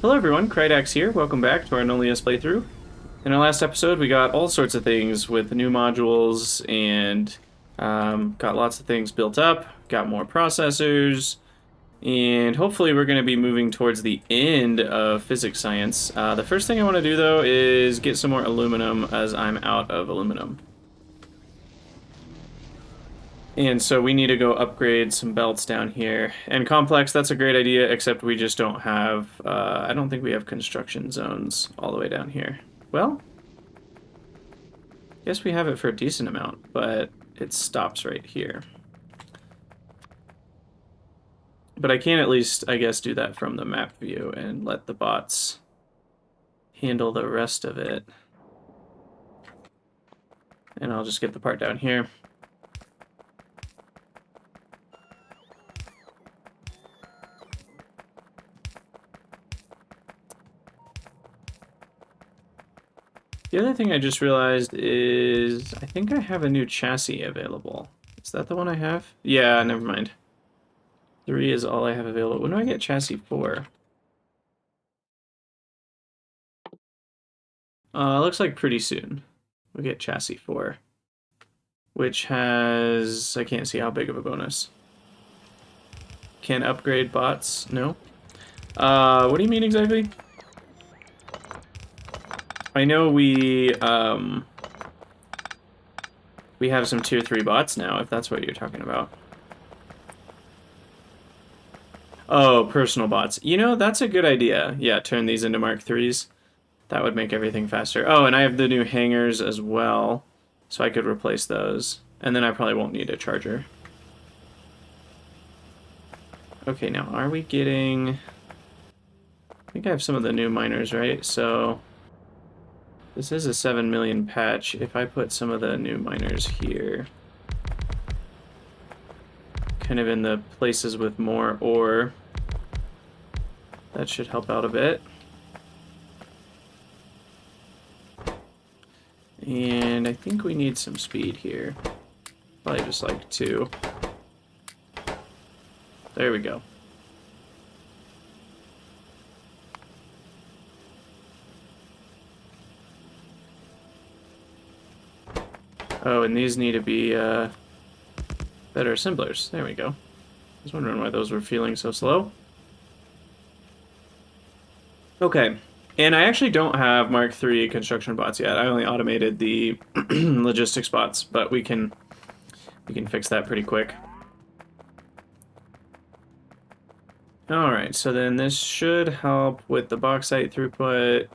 Hello everyone, Krydax here. Welcome back to our Nullius playthrough. In our last episode, we got all sorts of things with new modules and got lots of things built up, got more processors, and hopefully we're going to be moving towards the end of physics science. The first thing I want to do though is get some more aluminum as I'm out of aluminum. And so we need to go upgrade some belts down here. And complex, that's a great idea, except we just don't have, I don't think we have construction zones all the way down here. Well, I guess we have it for a decent amount, but it stops right here. But I can at least, I guess, do that from the map view and let the bots handle the rest of it. And I'll just get the part down here. The other thing I just realized is I think I have a new chassis available. Is that the one I have? Yeah, never mind. 3 is all I have available. When do I get chassis 4? Looks like pretty soon. We'll get chassis 4. Which has... I can't see how big of a bonus. Can upgrade bots? No? What do you mean exactly? I know we have some tier 3 bots now, if that's what you're talking about. Oh, personal bots. You know, that's a good idea. Yeah, turn these into Mark 3s. That would make everything faster. Oh, and I have the new hangers as well, so I could replace those. And then I probably won't need a charger. Okay, now are we getting... I think I have some of the new miners, right? So... this is a 7 million patch. If I put some of the new miners here, kind of in the places with more ore, that should help out a bit. And I think we need some speed here. Probably just like 2. There we go. Oh, and these need to be better assemblers. There we go. I was wondering why those were feeling so slow. Okay, and I actually don't have Mark III construction bots yet. I only automated the logistics bots, but we can fix that pretty quick. All right, so then this should help with the bauxite throughput.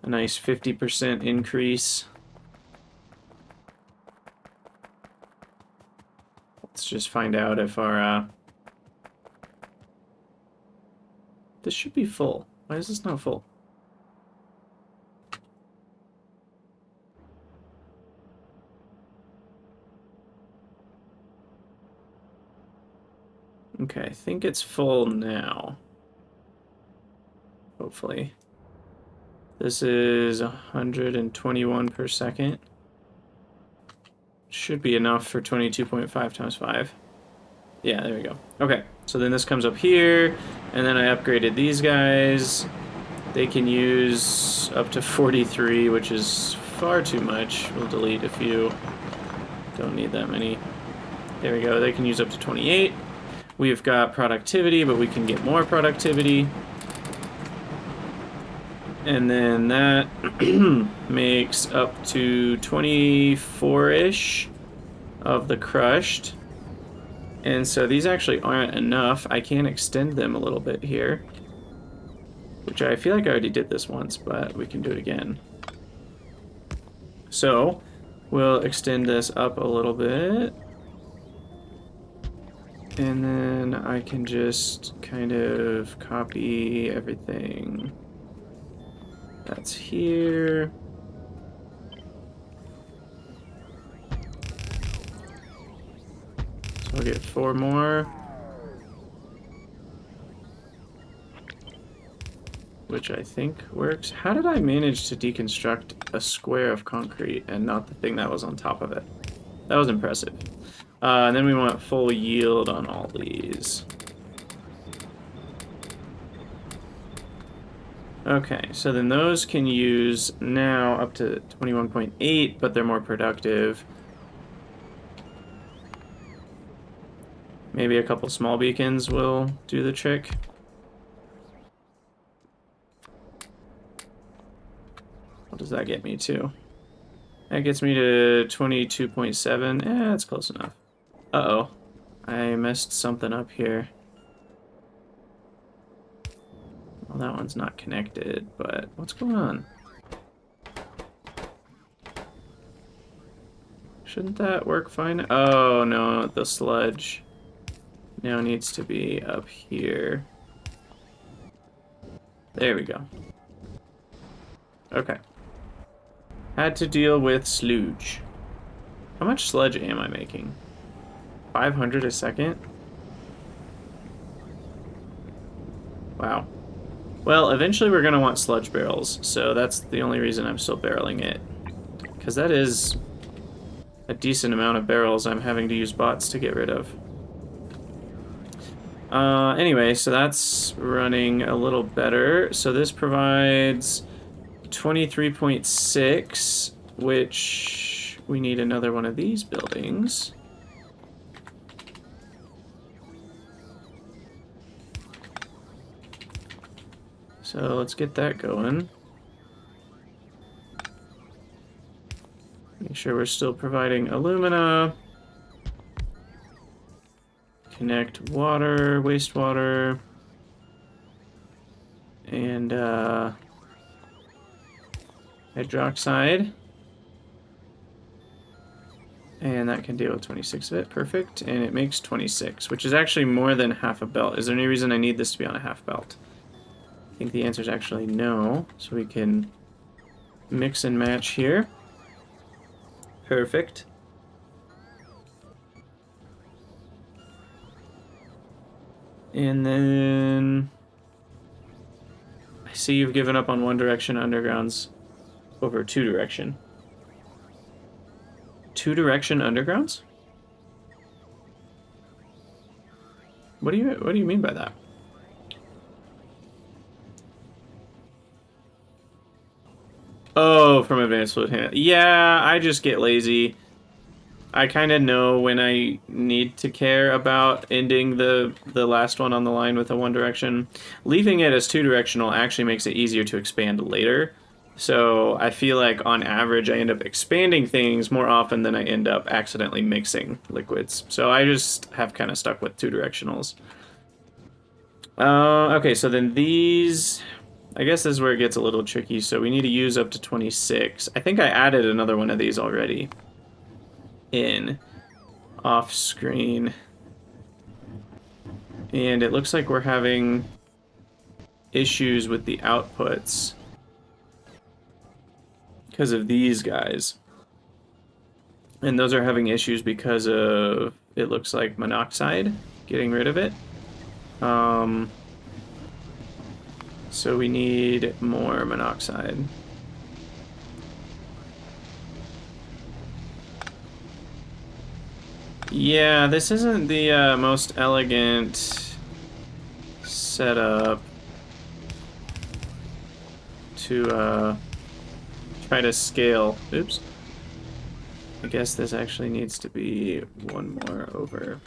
A nice 50% increase. Let's just find out if our... this should be full. Why is this not full? Okay, I think it's full now. Hopefully. This is 121 per second. Should be enough for 22.5 times 5. Yeah, there we go. Okay, so then this comes up here, and then I upgraded these guys. They can use up to 43, which is far too much. We'll delete a few. Don't need that many. There we go. They can use up to 28. We've got productivity, but we can get more productivity. And then that makes up to 24-ish of the crushed. And so these actually aren't enough. I can extend them a little bit here. Which I feel like I already did this once, but we can do it again. So we'll extend this up a little bit. And then I can just kind of copy everything that's here. So I'll get 4 more. Which I think works. How did I manage to deconstruct a square of concrete and not the thing that was on top of it? That was impressive. And then we want full yield on all these. Okay, so then those can use now up to 21.8, but they're more productive. Maybe a couple small beacons will do the trick. What does that get me to? That gets me to 22.7. That's close enough. Uh-oh. I messed something up here. Well, that one's not connected, but what's going on? Shouldn't that work fine? Oh, no, the sludge now needs to be up here. There we go. Okay. Had to deal with sludge. How much sludge am I making? 500 a second? Wow. Well, eventually we're going to want sludge barrels, so that's the only reason I'm still barreling it. Because that is a decent amount of barrels I'm having to use bots to get rid of. Anyway, so that's running a little better. So this provides 23.6, which we need another one of these buildings. So let's get that going. Make sure we're still providing alumina. Connect water, wastewater, and hydroxide. And that can deal with 26 of it. Perfect. And it makes 26, which is actually more than half a belt. Is there any reason I need this to be on a half belt? I think the answer is actually no. So we can mix and match here. Perfect. And then I see you've given up on one direction undergrounds over two direction. Two direction undergrounds? What do you mean by that? Oh, from advanced fluid handling. Yeah, I just get lazy. I kind of know when I need to care about ending the last one on the line with a one direction. Leaving it as two directional actually makes it easier to expand later. So I feel like on average I end up expanding things more often than I end up accidentally mixing liquids. So I just have kind of stuck with two directionals. Okay, so then these... I guess this is where it gets a little tricky, so we need to use up to 26. I think I added another one of these already in off screen. And it looks like we're having issues with the outputs because of these guys. And those are having issues because of, it looks like, monoxide, getting rid of it. So we need more monoxide. Yeah, this isn't the most elegant setup to try to scale. Oops. I guess this actually needs to be one more over.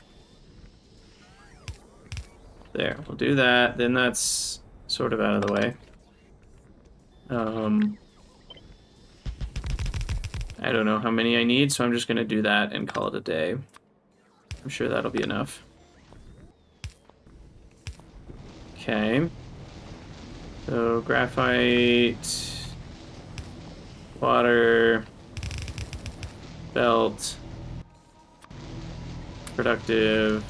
There, we'll do that. Then that's sort of out of the way. I don't know how many I need, so I'm just going to do that and call it a day. I'm sure that'll be enough. Okay. So graphite, water, belt, productive,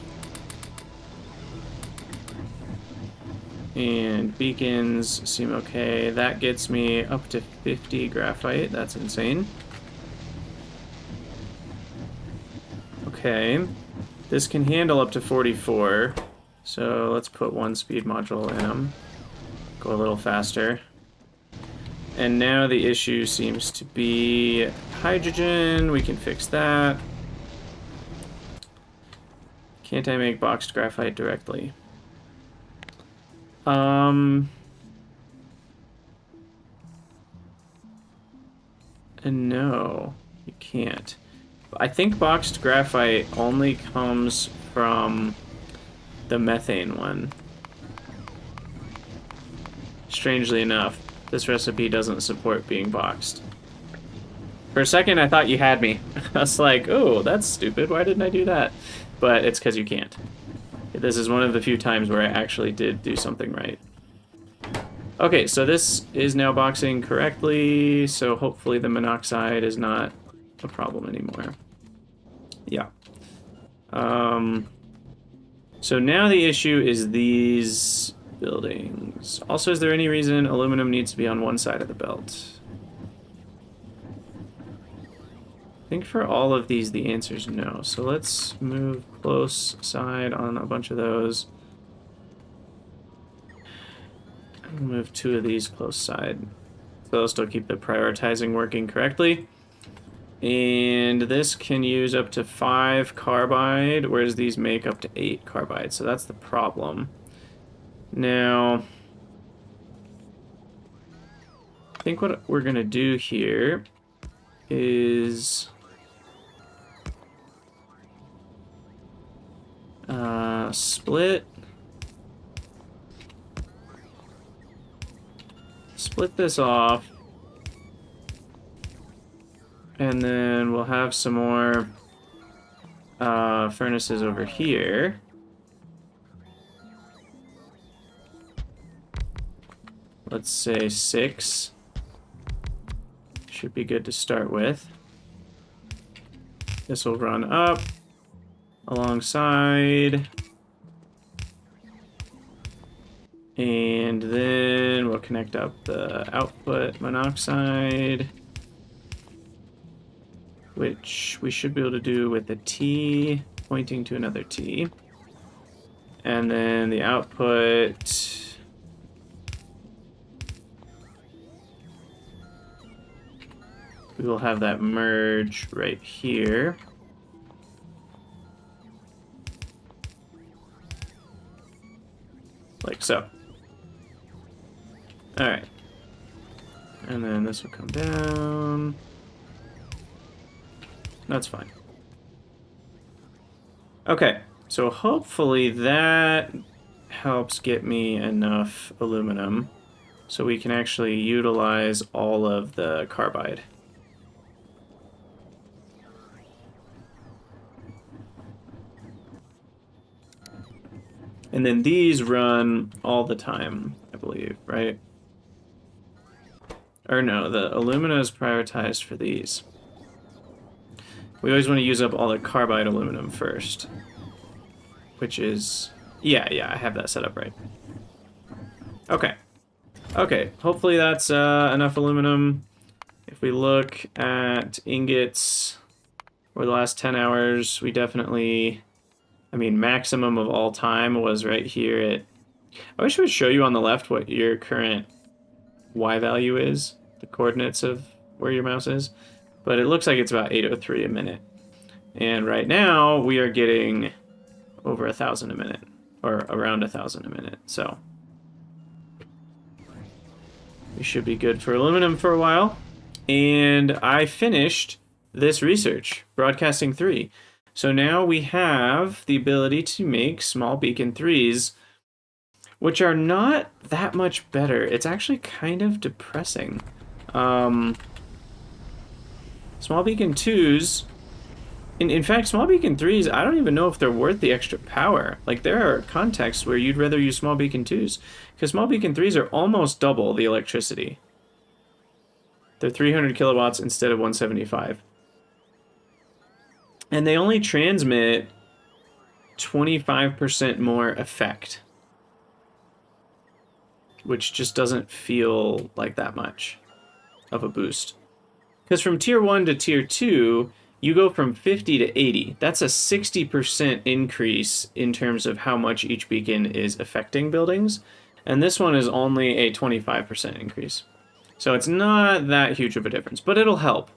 and beacons seem okay. That gets me up to 50 graphite. That's insane. Okay. This can handle up to 44. So let's put one speed module in them. Go a little faster. And now the issue seems to be hydrogen. We can fix that. Can't I make boxed graphite directly? And no, you can't. I think boxed graphite only comes from the methane one. Strangely enough, this recipe doesn't support being boxed. For a second, I thought you had me. I was like, oh, that's stupid. Why didn't I do that? But it's because you can't. This is one of the few times where I actually did do something right. Okay, so this is now boxing correctly, so hopefully the monoxide is not a problem anymore. Yeah. So now the issue is these buildings. Also, is there any reason aluminum needs to be on one side of the belt? I think for all of these, the answer is no. So let's move close side on a bunch of those. I'll move 2 of these close side. So they'll still keep the prioritizing working correctly. And this can use up to 5 carbide, whereas these make up to 8 carbide. So that's the problem. Now, I think what we're going to do here is split this off, and then we'll have some more furnaces over here. Let's say 6 should be good to start with. This will run up alongside, and then we'll connect up the output monoxide, which we should be able to do with a T pointing to another T. And then the output, we will have that merge right here. Like so. Alright. And then this will come down. That's fine. Okay, so hopefully that helps get me enough aluminum so we can actually utilize all of the carbide. And then these run all the time, I believe, right? Or no, the alumina is prioritized for these. We always want to use up all the carbide aluminum first. Which is... Yeah, I have that set up right. Okay. Okay, hopefully that's enough aluminum. If we look at ingots over the last 10 hours, we definitely... I mean, maximum of all time was right here at... I wish I would show you on the left what your current Y value is, the coordinates of where your mouse is. But it looks like it's about 803 a minute. And right now, we are getting over 1,000 a minute, or around 1,000 a minute, so... we should be good for aluminum for a while. And I finished this research, Broadcasting 3. So now we have the ability to make small beacon 3s, which are not that much better. It's actually kind of depressing. Small beacon 2s, in fact, small beacon 3s, I don't even know if they're worth the extra power. Like, there are contexts where you'd rather use small beacon 2s, because small beacon 3s are almost double the electricity. They're 300 kilowatts instead of 175. And they only transmit 25% more effect, which just doesn't feel like that much of a boost. Because from tier 1 to tier 2, you go from 50 to 80. That's a 60% increase in terms of how much each beacon is affecting buildings. And this one is only a 25% increase. So it's not that huge of a difference, but it'll help.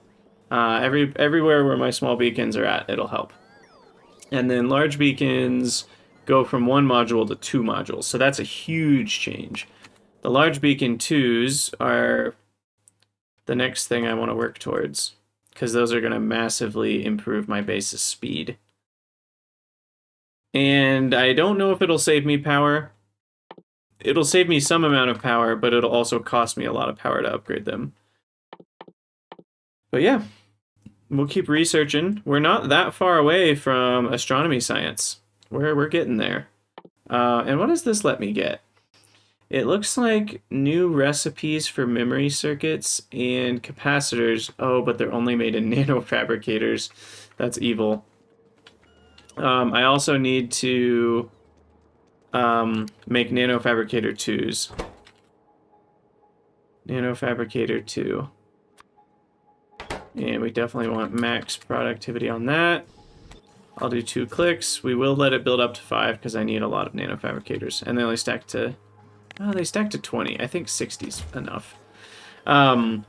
Everywhere where my small beacons are at, it'll help. And then large beacons go from 1 module to 2 modules, so that's a huge change. The large beacon 2s are the next thing I want to work towards, because those are going to massively improve my base's speed. And I don't know if it'll save me power. It'll save me some amount of power, but it'll also cost me a lot of power to upgrade them. But yeah, we'll keep researching. We're not that far away from astronomy science. We're getting there. And what does this let me get? It looks like new recipes for memory circuits and capacitors. Oh, but they're only made in nanofabricators. That's evil. I also need to make nanofabricator 2s. Nanofabricator 2. And we definitely want max productivity on that. I'll do 2 clicks. We will let it build up to 5 because I need a lot of nanofabricators. And they only stack to... Oh, they stack to 20. I think 60's enough. I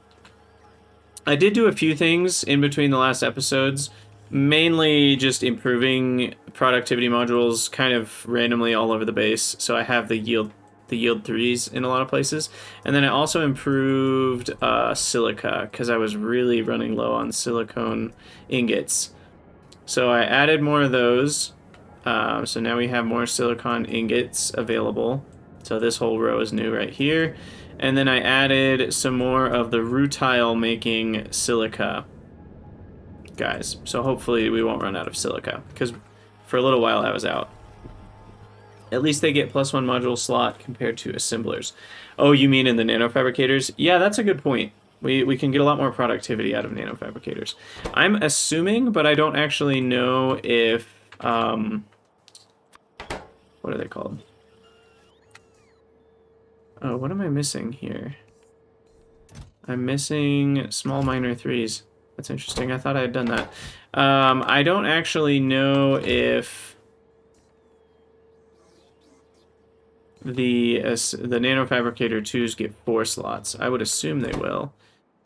did do a few things in between the last episodes. Mainly just improving productivity modules kind of randomly all over the base. So I have the yield 3s in a lot of places. And then I also improved silica because I was really running low on silicone ingots. So I added more of those. So now we have more silicon ingots available. So this whole row is new right here. And then I added some more of the rutile making silica guys. So hopefully we won't run out of silica, because for a little while I was out. At least they get +1 module slot compared to assemblers. Oh, you mean in the nanofabricators? Yeah, that's a good point. We can get a lot more productivity out of nanofabricators. I'm assuming, but I don't actually know if... what are they called? Oh, what am I missing here? I'm missing small minor 3s. That's interesting. I thought I had done that. I don't actually know if the nanofabricator 2s get 4 slots. I would assume they will.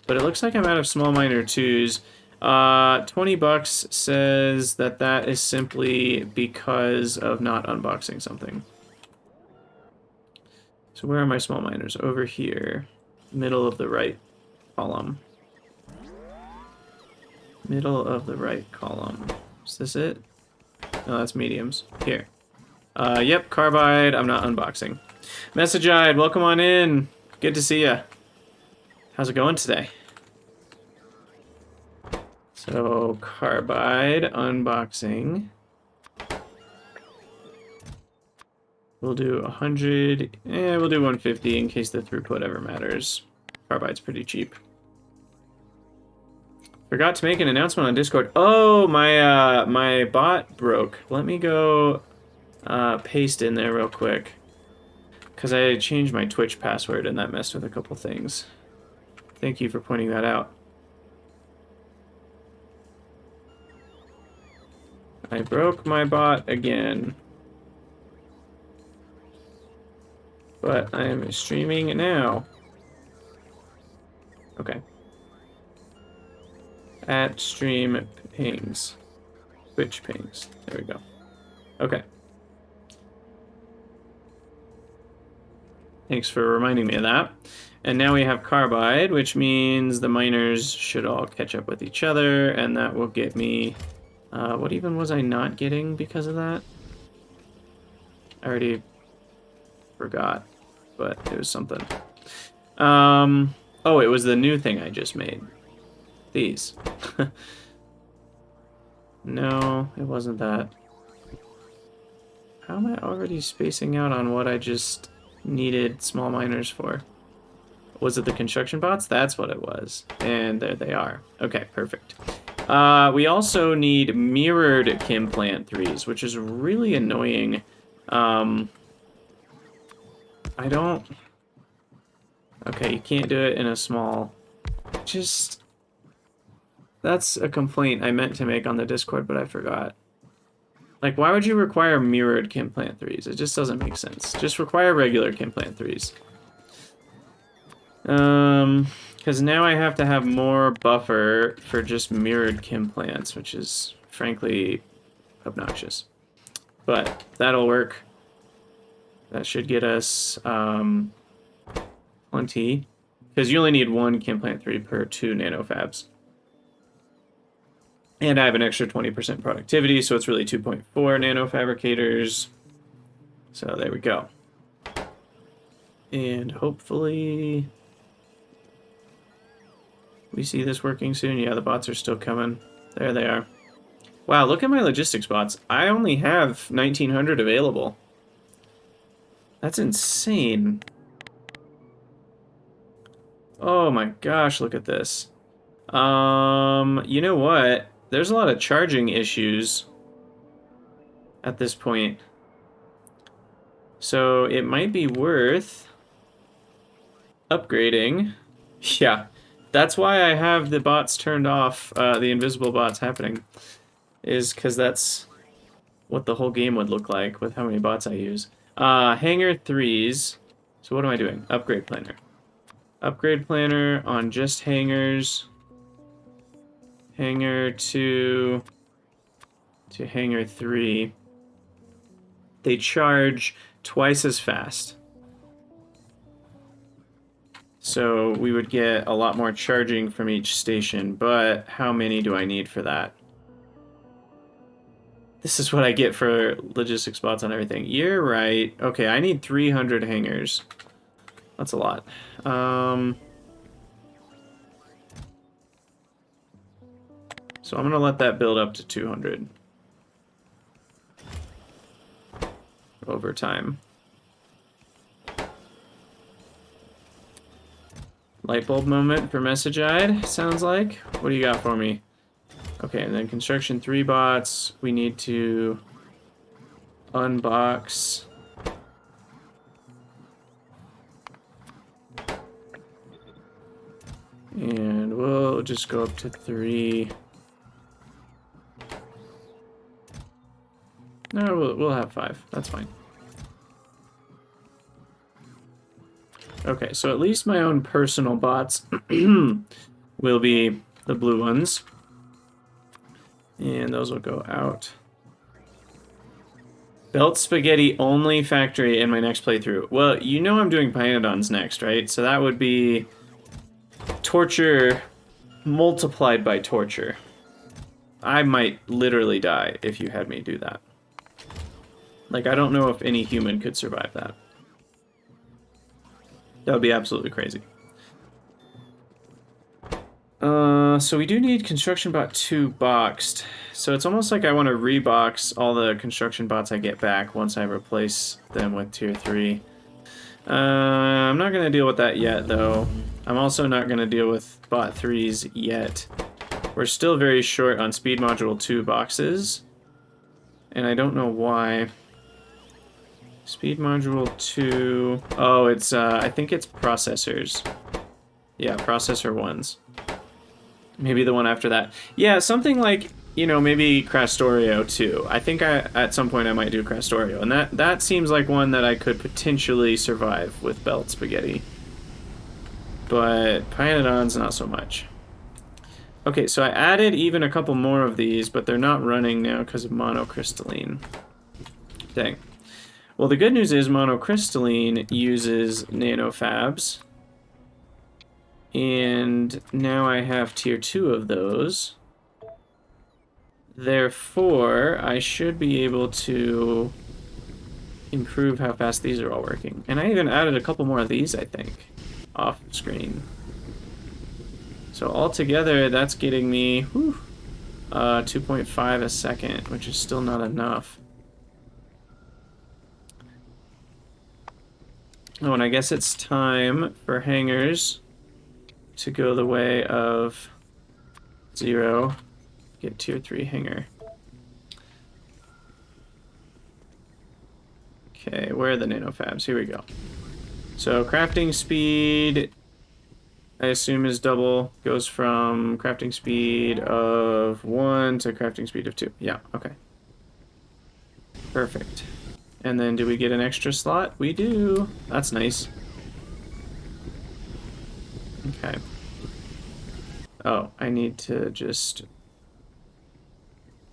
But it looks like I'm out of small minor 2s. 20 bucks says that that is simply because of not unboxing something. So where are my small miners? Over here. Middle of the right column. Middle of the right column. Is this it? No, that's mediums. Here. Yep, carbide. I'm not unboxing. Messageide, welcome on in. Good to see ya. How's it going today? So, carbide unboxing. We'll do 100. We'll do 150 in case the throughput ever matters. Carbide's pretty cheap. Forgot to make an announcement on Discord. Oh, my my bot broke. Let me go paste in there real quick, because I changed my Twitch password and that messed with a couple things. Thank you for pointing that out. I broke my bot again. But I am streaming now. Okay. At stream pings. Twitch pings. There we go. Okay. Thanks for reminding me of that. And now we have carbide, which means the miners should all catch up with each other, and that will get me... what even was I not getting because of that? I already forgot, but it was something. Oh, it was the new thing I just made. These. No, it wasn't that. How am I already spacing out on what I just needed small miners for? Was it the construction bots? That's what it was. And there they are. Okay, perfect. We also need mirrored Kimplant 3s, which is really annoying. I don't... Okay, you can't do it in a small... Just... That's a complaint I meant to make on the Discord, but I forgot. Like, why would you require mirrored Kimplant 3s? It just doesn't make sense. Just require regular Kimplant 3s. Because now I have to have more buffer for just mirrored Kimplants, which is, frankly, obnoxious. But that'll work. That should get us, plenty. Because you only need 1 Chem Plant 3 per 2 nanofabs. And I have an extra 20% productivity, so it's really 2.4 nanofabricators. So there we go. And hopefully we see this working soon. Yeah, the bots are still coming. There they are. Wow, look at my logistics bots. I only have 1,900 available. That's insane. Oh my gosh, look at this. You know what? There's a lot of charging issues at this point. So it might be worth upgrading. Yeah, that's why I have the bots turned off, the invisible bots happening, is because that's what the whole game would look like with how many bots I use. Hangar 3s. So what am I doing? Upgrade planner. Upgrade planner on just hangars. Hangar 2 to hangar 3. They charge twice as fast. So we would get a lot more charging from each station, but how many do I need for that? This is what I get for logistics bots on everything. You're right. Okay, I need 300 hangars. That's a lot. So I'm gonna let that build up to 200 over time. Light bulb moment for message eyed, sounds like. What do you got for me? Okay, and then construction 3 bots. We need to unbox. And we'll just go up to 3. No, we'll have 5. That's fine. Okay, so at least my own personal bots will be the blue ones. And those will go out. Belt spaghetti only factory in my next playthrough. Well, you know I'm doing Pyanodons next, right? So that would be torture multiplied by torture. I might literally die if you had me do that. Like, I don't know if any human could survive that. That would be absolutely crazy. So we do need construction bot 2 boxed. So it's almost like I want to rebox all the construction bots I get back once I replace them with tier 3. I'm not going to deal with that yet, though. I'm also not going to deal with bot 3s yet. We're still very short on speed module 2 boxes. And I don't know why. Speed module 2... Oh, it's, I think it's processors. Yeah, processor 1s. Maybe the one after that. Yeah, something like, you know, maybe Crastorio 2. I think at some point I might do Crastorio. And that seems like one that I could potentially survive with Belt Spaghetti. But Pyanodons, not so much. Okay, so I added even a couple more of these, but they're not running now because of monocrystalline. Dang. Well, the good news is monocrystalline uses nanofabs. And now I have tier 2 of those. Therefore, I should be able to improve how fast these are all working. And I even added a couple more of these, I think, off screen. So altogether, that's getting me 2.5 a second, which is still not enough. Oh, and I guess it's time for hangars to go the way of 0. Get tier 3 hangar. Okay, where are the nanofabs? Here we go. So crafting speed, I assume is double. Goes from crafting speed of 1 to crafting speed of 2. Yeah, okay. Perfect. And then do we get an extra slot? We do. That's nice. Okay. Oh, I need to just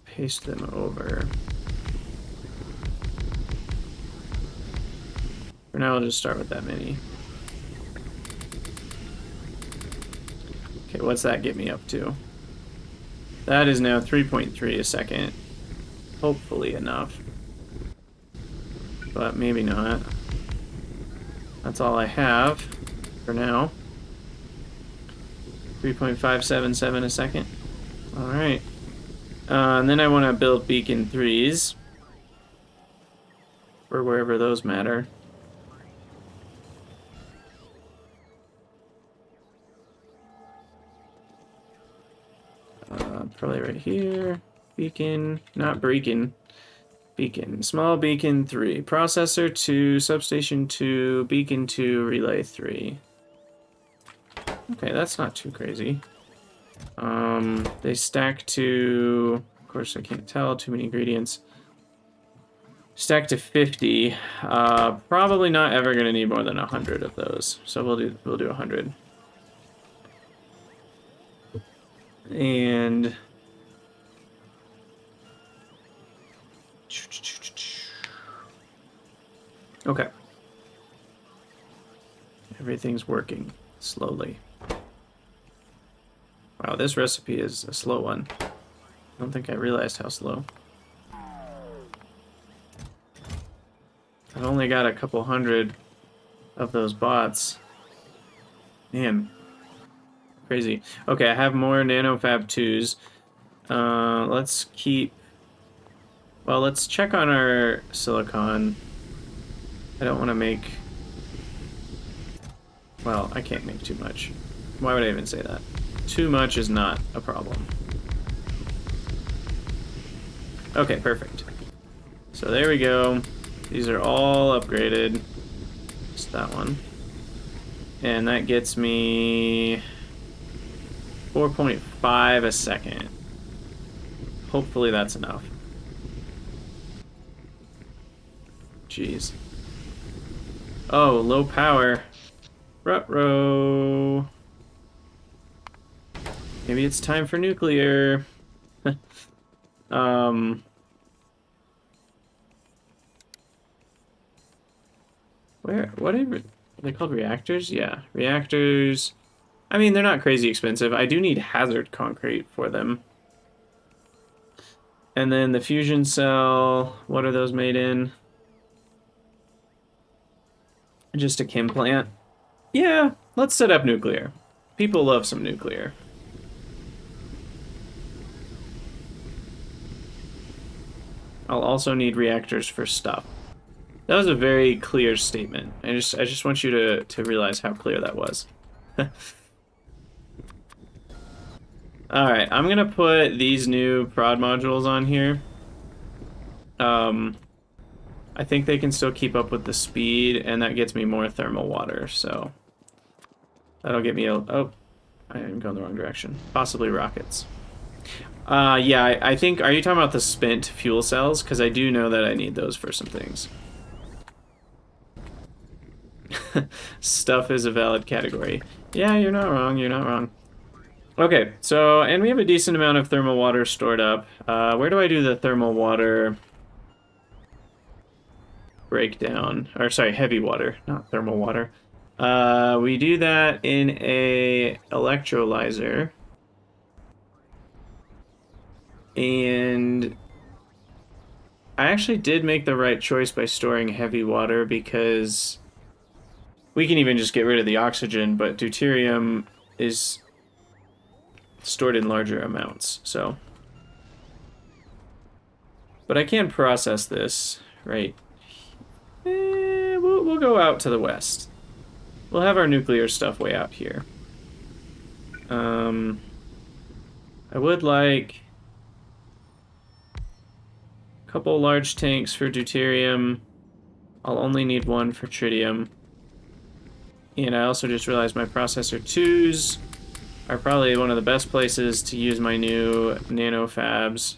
paste them over. For now, I'll just start with that many. Okay, what's that get me up to? That is now 3.3 a second. Hopefully enough. But maybe not. That's all I have for now. 3.577 a second. Alright. And then I want to build beacon 3s. Or wherever those matter. Probably right here. Beacon, not beacon. Beacon. Small beacon 3. Processor 2, substation 2, beacon 2, relay 3. Okay, that's not too crazy. They stack to... Of course, I can't tell. Too many ingredients. Stack to 50. Probably not ever going to need more than 100 of those. So we'll do 100. And... Okay. Everything's working slowly. Wow, this recipe is a slow one. I don't think I realized how slow. I've only got a couple hundred of those bots. Man. Crazy. Okay, I have more nanofab 2s. Let's keep... Well, let's check on our silicon. I don't want to make... Well, I can't make too much. Why would I even say that? Too much is not a problem. Okay, perfect. So there we go. These are all upgraded. Just that one. And that gets me 4.5 a second. Hopefully that's enough. Jeez. Oh, low power. Ruh-roh. Maybe it's time for nuclear. What are they called? Reactors? Yeah, reactors. I mean, they're not crazy expensive. I do need hazard concrete for them. And then the fusion cell, what are those made in? Just a chem plant. Yeah, let's set up nuclear. People love some nuclear. I'll also need reactors for stuff. That was a very clear statement. I just want you to realize how clear that was. Alright, I'm gonna put these new prod modules on here. I think they can still keep up with the speed, and that gets me more thermal water, so... That'll get me a... Oh, I am going the wrong direction. Possibly rockets. Yeah, I think... Are you talking about the spent fuel cells? Because I do know that I need those for some things. Stuff is a valid category. Yeah, you're not wrong, you're not wrong. Okay, so, and we have a decent amount of thermal water stored up. Where do I do the thermal water breakdown? Or, sorry, heavy water, not thermal water. We do that in a electrolyzer. And I actually did make the right choice by storing heavy water, because we can even just get rid of the oxygen, but deuterium is stored in larger amounts, so. But I can process this, right? We'll go out to the west. We'll have our nuclear stuff way out here. I would like a couple large tanks for deuterium. I'll only need one for tritium. And I also just realized my processor 2s are probably one of the best places to use my new nanofabs,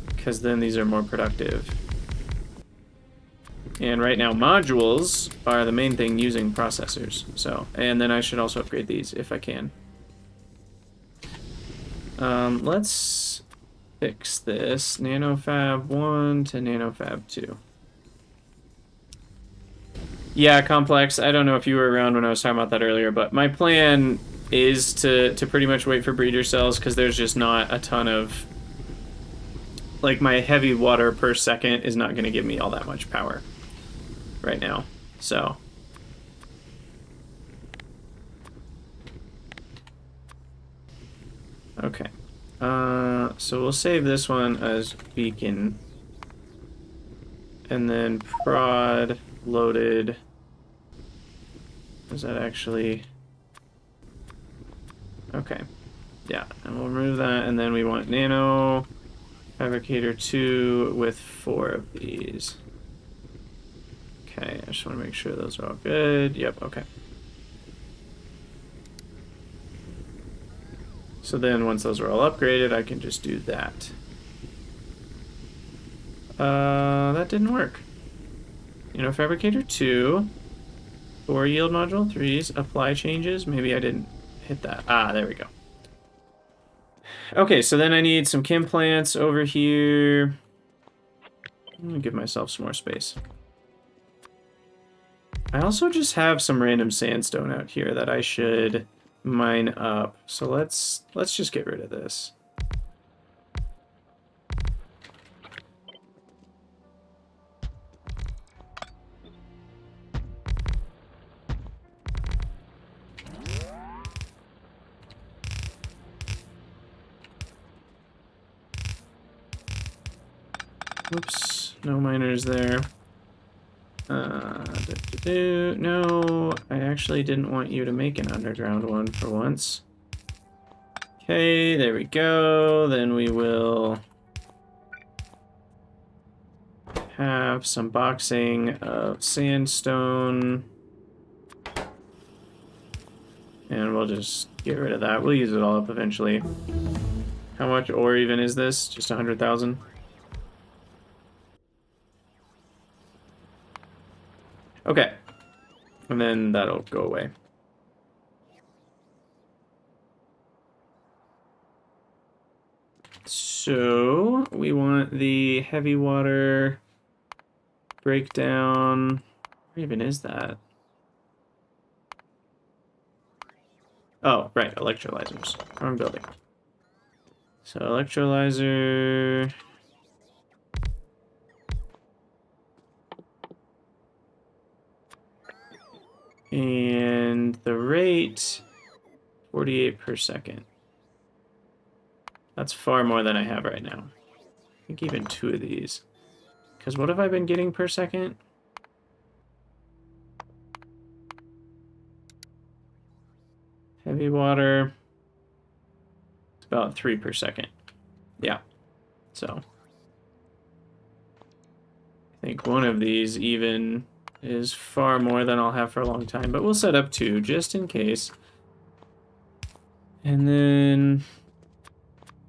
because then these are more productive. And right now modules are the main thing using processors, so, and then I should also upgrade these if I can. Let's fix this nanofab 1 to nanofab 2. Yeah, Complex, I don't know if you were around when I was talking about that earlier, but my plan is to pretty much wait for breeder cells, because there's just not a ton of... Like, my heavy water per second is not going to give me all that much power right now, so... Okay. So we'll save this one as beacon. And then prod loaded. Is that actually... Okay. Yeah, and we'll remove that, and then we want nano fabricator 2 with 4 of these. Okay, I just want to make sure those are all good. Yep, okay. So then once those are all upgraded, I can just do that. That didn't work. You know, Fabricator 2, 4 yield module, 3s, apply changes. Maybe I didn't hit that. Ah, there we go. Okay, so then I need some chem plants over here. I'm gonna give myself some more space. I also just have some random sandstone out here that I should mine up. So let's just get rid of this. Whoops, no miners there. No, I actually didn't want you to make an underground one for once. Okay, there we go. Then we will have some boxing of sandstone. And we'll just get rid of that. We'll use it all up eventually. How much ore even is this? Just 100,000? Okay. And then that'll go away. So we want the heavy water breakdown. Where even is that? Oh, right, electrolyzers. Wrong building. So electrolyzer. And the rate, 48 per second. That's far more than I have right now. I think even 2 of these. Because what have I been getting per second? Heavy water. It's about 3 per second. Yeah. So. I think one of these even is far more than I'll have for a long time. But we'll set up 2 just in case. And then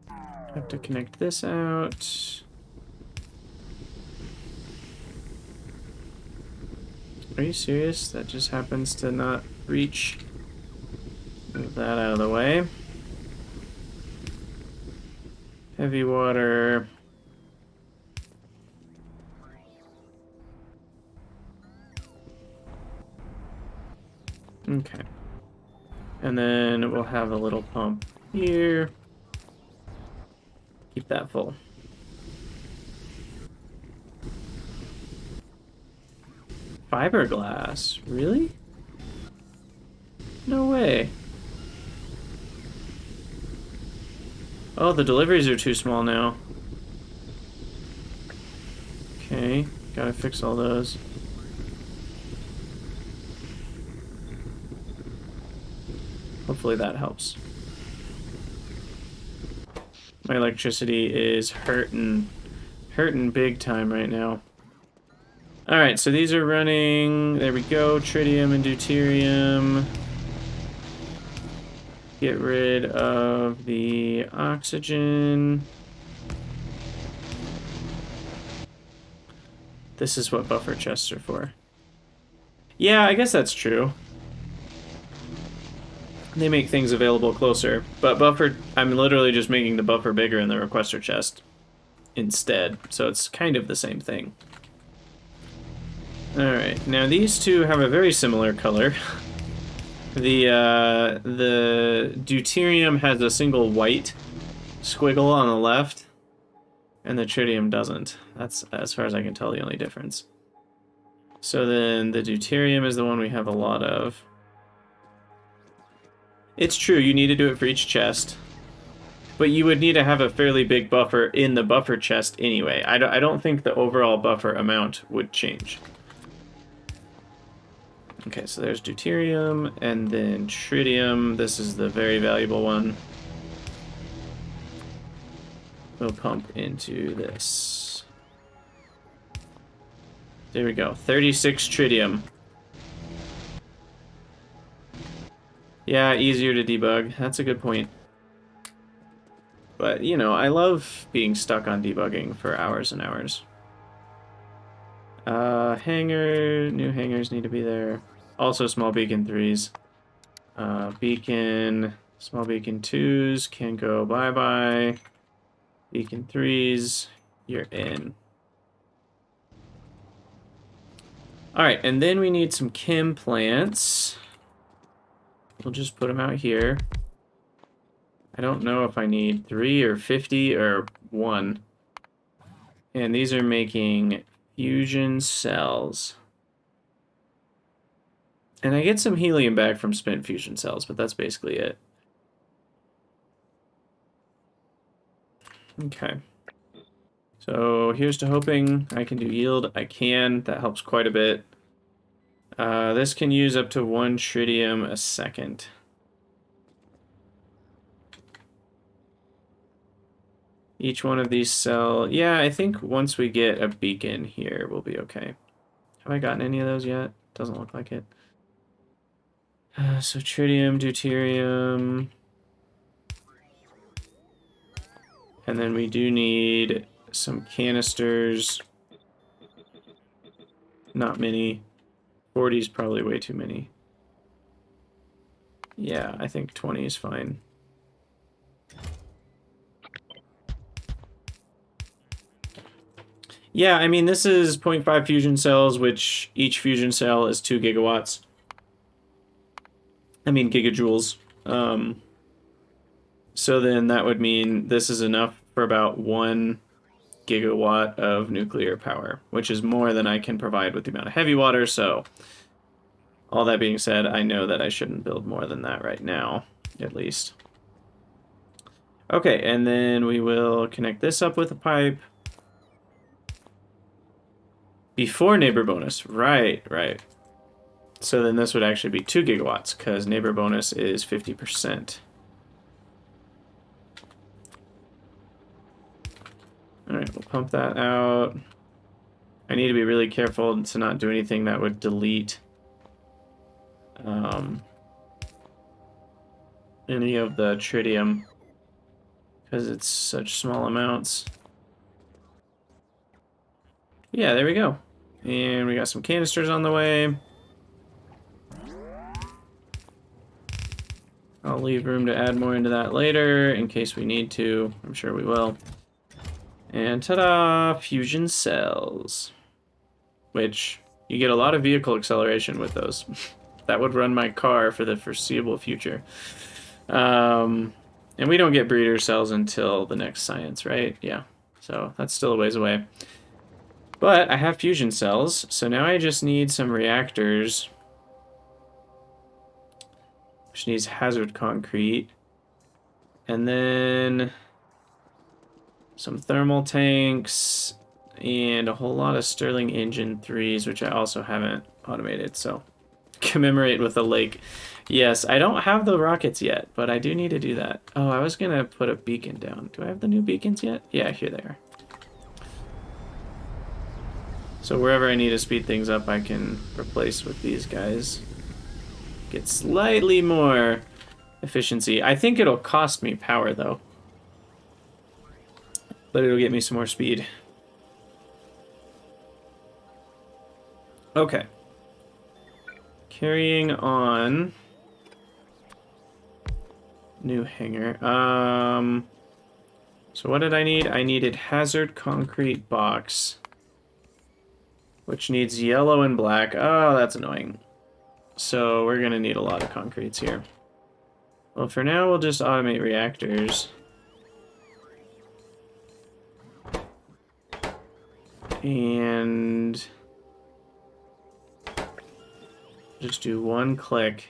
I have to connect this out. Are you serious? That just happens to not reach. Move that out of the way. Heavy water. Okay. And then we'll have a little pump here. Keep that full. Fiberglass? Really? No way. Oh, the deliveries are too small now. Okay, gotta fix all those. Hopefully that helps. My electricity is hurting big time right now. Alright, so these are running, there we go, tritium and deuterium. Get rid of the oxygen. This is what buffer chests are for. Yeah, I guess that's true. They make things available closer, but buffer, I'm literally just making the buffer bigger in the requester chest instead, so it's kind of the same thing. Alright, now these two have a very similar color. The deuterium has a single white squiggle on the left, and the tritium doesn't. That's, as far as I can tell, the only difference. So then the deuterium is the one we have a lot of. It's true, you need to do it for each chest. But you would need to have a fairly big buffer in the buffer chest anyway. I don't think the overall buffer amount would change. Okay, so there's deuterium, and then tritium. This is the very valuable one. We'll pump into this. There we go, 36 tritium. Yeah, easier to debug. That's a good point. But, you know, I love being stuck on debugging for hours and hours. Hangar, new hangars need to be there. Also small beacon 3s. Beacon, small beacon 2s can go bye-bye. Beacon 3s, you're in. Alright, and then we need some chem plants. We'll just put them out here. I don't know if I need 3 or 50 or 1. And these are making fusion cells. And I get some helium back from spent fusion cells, but that's basically it. Okay. So here's to hoping I can do yield. I can. That helps quite a bit. This can use up to 1 tritium a second. Each one of these cell... Yeah, I think once we get a beacon here, we'll be okay. Have I gotten any of those yet? Doesn't look like it. So tritium, deuterium... And then we do need some canisters. Not many. 40 is probably way too many. Yeah, I think 20 is fine. Yeah, I mean, this is 0.5 fusion cells, which each fusion cell is 2 gigawatts. I mean, gigajoules. So then that would mean this is enough for about 1 gigawatt of nuclear power, which is more than I can provide with the amount of heavy water, so... All that being said, I know that I shouldn't build more than that right now, at least. Okay, and then we will connect this up with a pipe. Before neighbor bonus, right. So then this would actually be 2 gigawatts, because neighbor bonus is 50%. Alright, we'll pump that out. I need to be really careful to not do anything that would delete any of the tritium, because it's such small amounts. Yeah, there we go. And we got some canisters on the way. I'll leave room to add more into that later in case we need to. I'm sure we will. And ta-da! Fusion cells. Which, you get a lot of vehicle acceleration with those. That would run my car for the foreseeable future. And we don't get breeder cells until the next science, right? Yeah. So that's still a ways away. But I have fusion cells, so now I just need some reactors. Which needs hazard concrete. And then some thermal tanks and a whole lot of Stirling engine 3s, which I also haven't automated, so commemorate with a lake. Yes, I don't have the rockets yet, but I do need to do that. Oh, I was gonna put a beacon down. Do I have the new beacons yet? Yeah, here they are. So wherever I need to speed things up, I can replace with these guys. Get slightly more efficiency. I think it'll cost me power, though. But it'll get me some more speed. Okay. Carrying on. New hangar. So what did I need? I needed hazard concrete box. Which needs yellow and black. Oh, that's annoying. So we're going to need a lot of concretes here. Well, for now, we'll just automate reactors. And just do one click.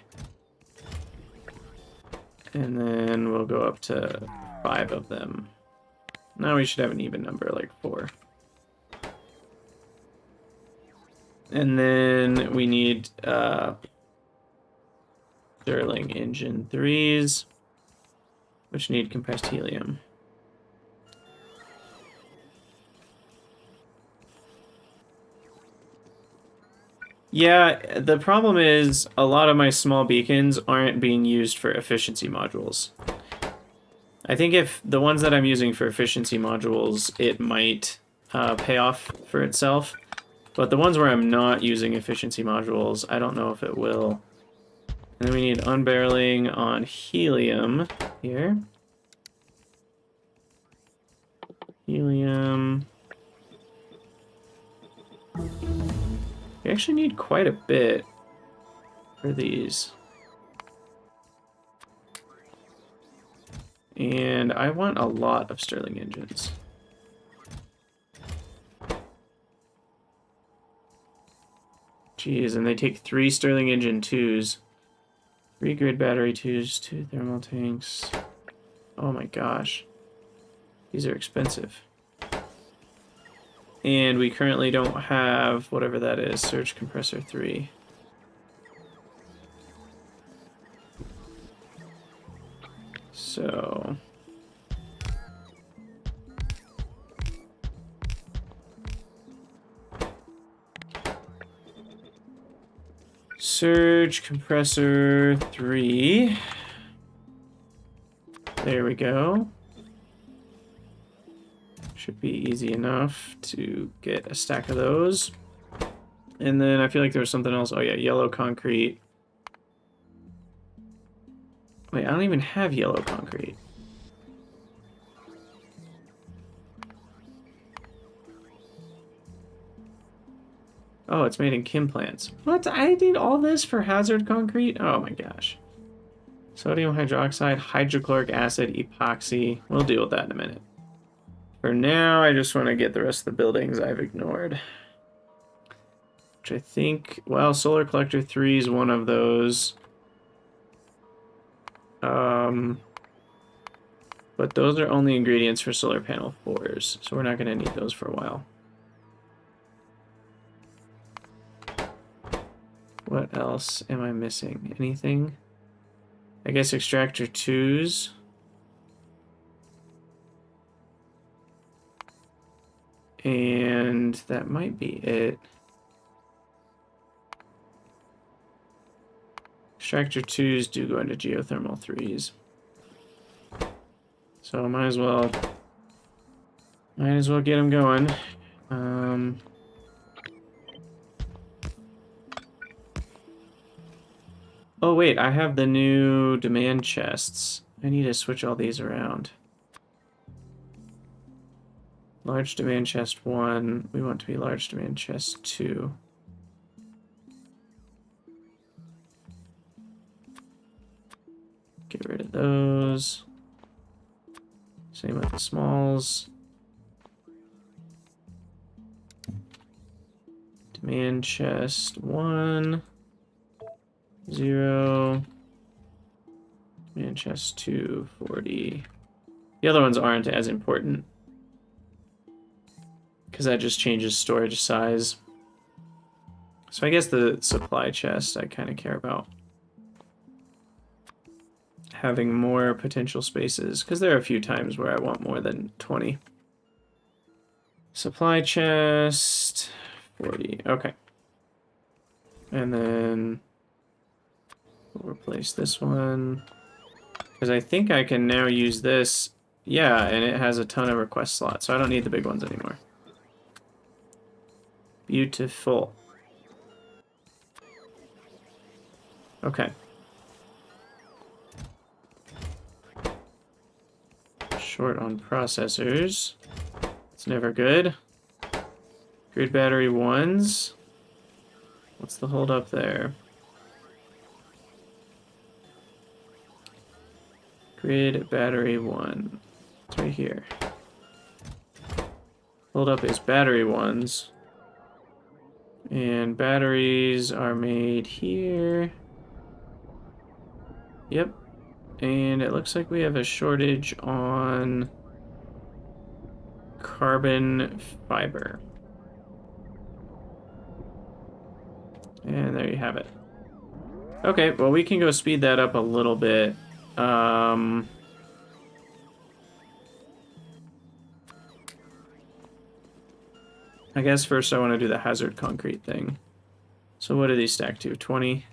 And then we'll go up to 5 of them. Now we should have an even number, like 4. And then we need Stirling engine 3s, which need compressed helium. Yeah, the problem is a lot of my small beacons aren't being used for efficiency modules. I think if the ones that I'm using for efficiency modules, it might pay off for itself. But the ones where I'm not using efficiency modules, I don't know if it will. And then we need unbarreling on helium here. Helium. We actually need quite a bit for these. And I want a lot of Stirling engines. Jeez, and they take 3 Stirling engine 2s. 3 grid battery 2s, 2 thermal tanks. Oh my gosh. These are expensive. And we currently don't have whatever that is, surge compressor 3. So surge compressor 3. There we go. Should be easy enough to get a stack of those. And then I feel like there was something else. Oh yeah, yellow concrete. Wait, I don't even have yellow concrete. Oh, it's made in chem plants. What? I need all this for hazard concrete? Oh my gosh. Sodium hydroxide, hydrochloric acid, epoxy. We'll deal with that in a minute. For now, I just want to get the rest of the buildings I've ignored. Which I think, well, solar collector 3 is one of those. But those are only ingredients for solar panel 4s, so we're not going to need those for a while. What else am I missing? Anything? I guess extractor 2s. And that might be it. Extractor 2s do go into geothermal 3s. So might as well get them going. Oh wait, I have the new demand chests. I need to switch all these around. Large demand chest 1. We want to be large demand chest 2. Get rid of those. Same with the smalls. Demand chest 1. 0. Demand chest 2, 40. The other ones aren't as important, because that just changes storage size. So I guess the supply chest I kind of care about. Having more potential spaces, because there are a few times where I want more than 20. Supply chest, 40, okay. And then we'll replace this one, because I think I can now use this. Yeah, and it has a ton of request slots, so I don't need the big ones anymore. Beautiful. Okay. Short on processors. It's never good. Grid battery 1s. What's the hold up there? Grid battery 1. It's right here. Hold up is battery 1s. And batteries are made here. Yep. And it looks like we have a shortage on carbon fiber. And there you have it. Okay, well, we can go speed that up a little bit. I guess first I want to do the hazard concrete thing. So what do these stack to? 20?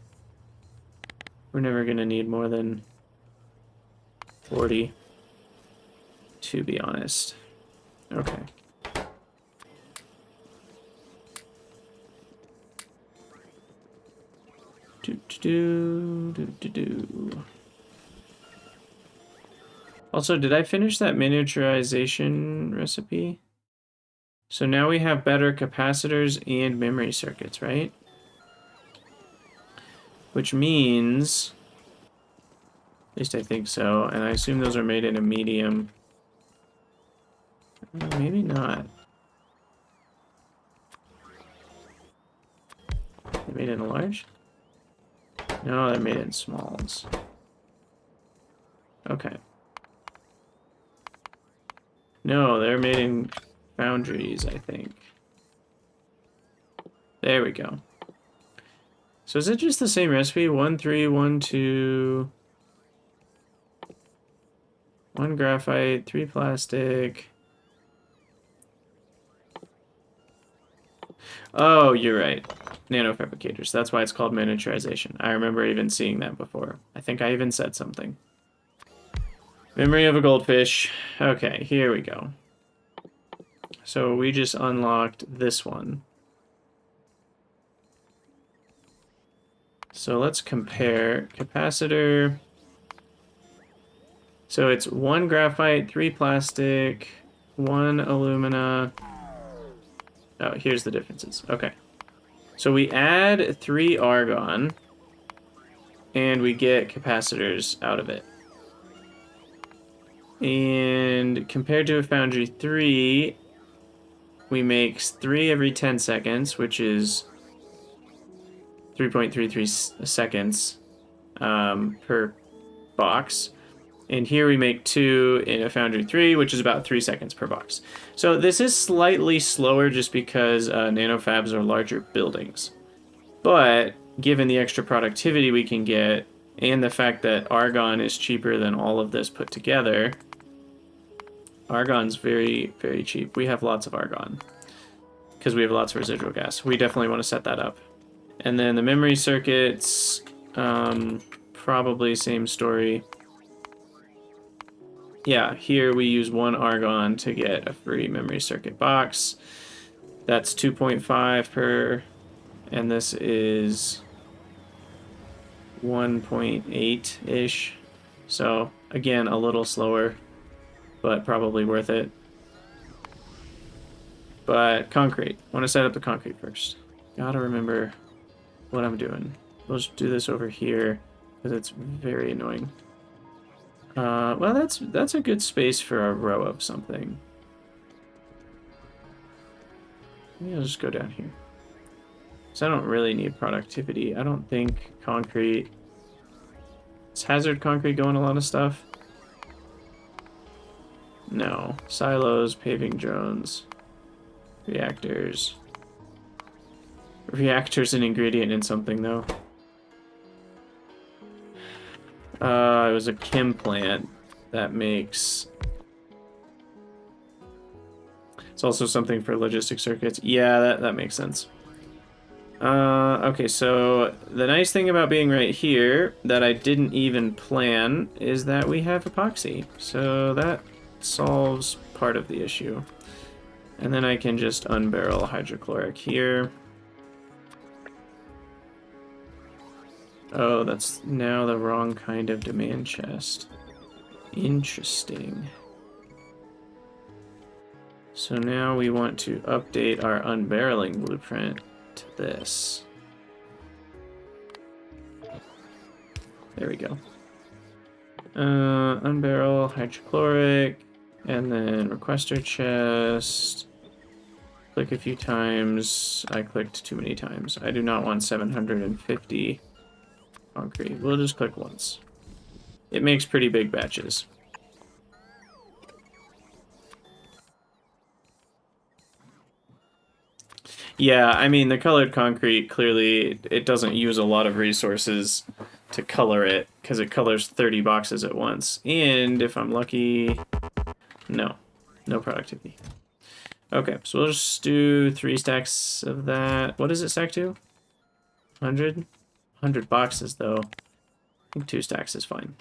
We're never going to need more than 40, to be honest. Okay. Also, did I finish that miniaturization recipe? So now we have better capacitors and memory circuits, right? Which means, at least I think so, and I assume those are made in a medium. Maybe not. They're made in a large? No, they're made in smalls. Okay. No, they're made in foundries, I think. There we go. So is it just the same recipe? 1, 3, 1, 2... 1 graphite, 3 plastic. Oh, you're right. Nanofabricators. That's why it's called miniaturization. I remember even seeing that before. I think I even said something. Memory of a goldfish. Okay, here we go. So we just unlocked this one. So let's compare capacitor. So it's 1 graphite, 3 plastic, 1 alumina. Oh, here's the differences. Okay. So we add 3 argon, and we get capacitors out of it. And compared to a foundry 3, we make 3 every 10 seconds, which is 3.33 seconds per box. And here we make 2 in a foundry 3, which is about 3 seconds per box. So this is slightly slower just because nanofabs are larger buildings. But given the extra productivity we can get, and the fact that argon is cheaper than all of this put together, argon's very, very cheap. We have lots of argon because we have lots of residual gas. We definitely want to set that up. And then the memory circuits, probably same story. Yeah, here we use 1 argon to get a free memory circuit box. That's 2.5 per, and this is 1.8-ish. So, again, a little slower, but probably worth it. But concrete. I want to set up the concrete first. Gotta remember what I'm doing. We'll just do this over here, because it's very annoying. Well, that's a good space for a row of something. Maybe I'll just go down here. So I don't really need productivity. I don't think concrete... Is hazard concrete going a lot of stuff? No. Silos, paving drones, reactors. Reactor's an ingredient in something, though. It was a chem plant that makes... It's also something for logistic circuits. Yeah, that makes sense. Okay, so the nice thing about being right here that I didn't even plan is that we have epoxy. So that solves part of the issue. And then I can just unbarrel hydrochloric here. Oh, that's now the wrong kind of demand chest. Interesting. So now we want to update our unbarreling blueprint to this. There we go. Unbarrel, hydrochloric, and then requester chest. Click a few times. I clicked too many times. I do not want 750 concrete. We'll just click once. It makes pretty big batches. Yeah, I mean, the colored concrete, clearly, it doesn't use a lot of resources to color it, because it colors 30 boxes at once. And if I'm lucky, no productivity. Okay, so we'll just do 3 stacks of that. What does it stack to? 100? 100 boxes, though. I think 2 stacks is fine.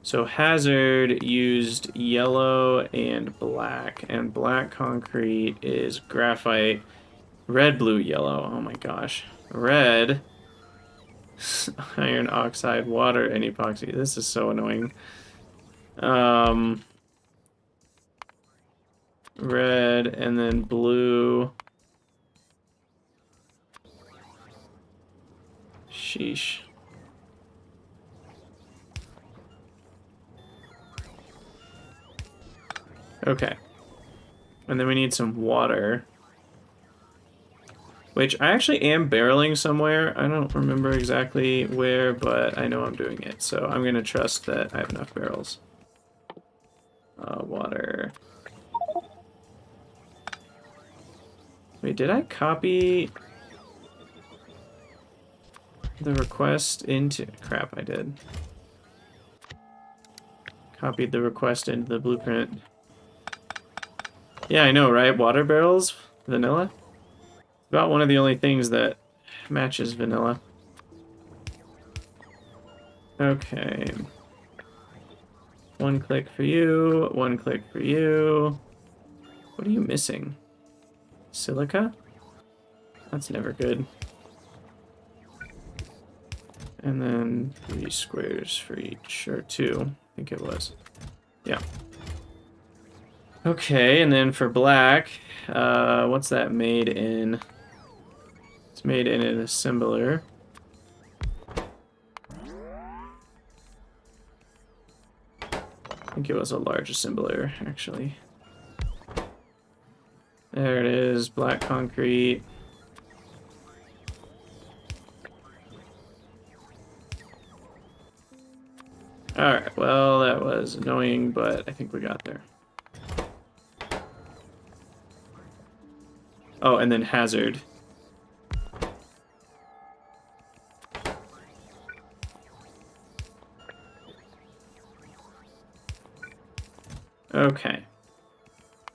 So Hazard used yellow and black concrete is graphite, red, blue, yellow. Oh my gosh. Red, iron oxide, water, and epoxy. This is so annoying. Red, and then blue. Sheesh. Okay. And then we need some water. Which I actually am barreling somewhere. I don't remember exactly where, but I know I'm doing it. So I'm going to trust that I have enough barrels. Water. Wait, did I copy the request into... Crap, I did. Copied the request into the blueprint. Yeah, I know, right? Water barrels? Vanilla? About one of the only things that matches vanilla. Okay. 1 click for you, 1 click for you. What are you missing? Silica? That's never good. And then 3 squares for each, or 2, I think it was. Yeah. Okay, and then for black, what's that made in? It's made in an assembler. I think it was a large assembler, actually. There it is, black concrete. Alright, well, that was annoying, but I think we got there. Oh, and then hazard. Okay.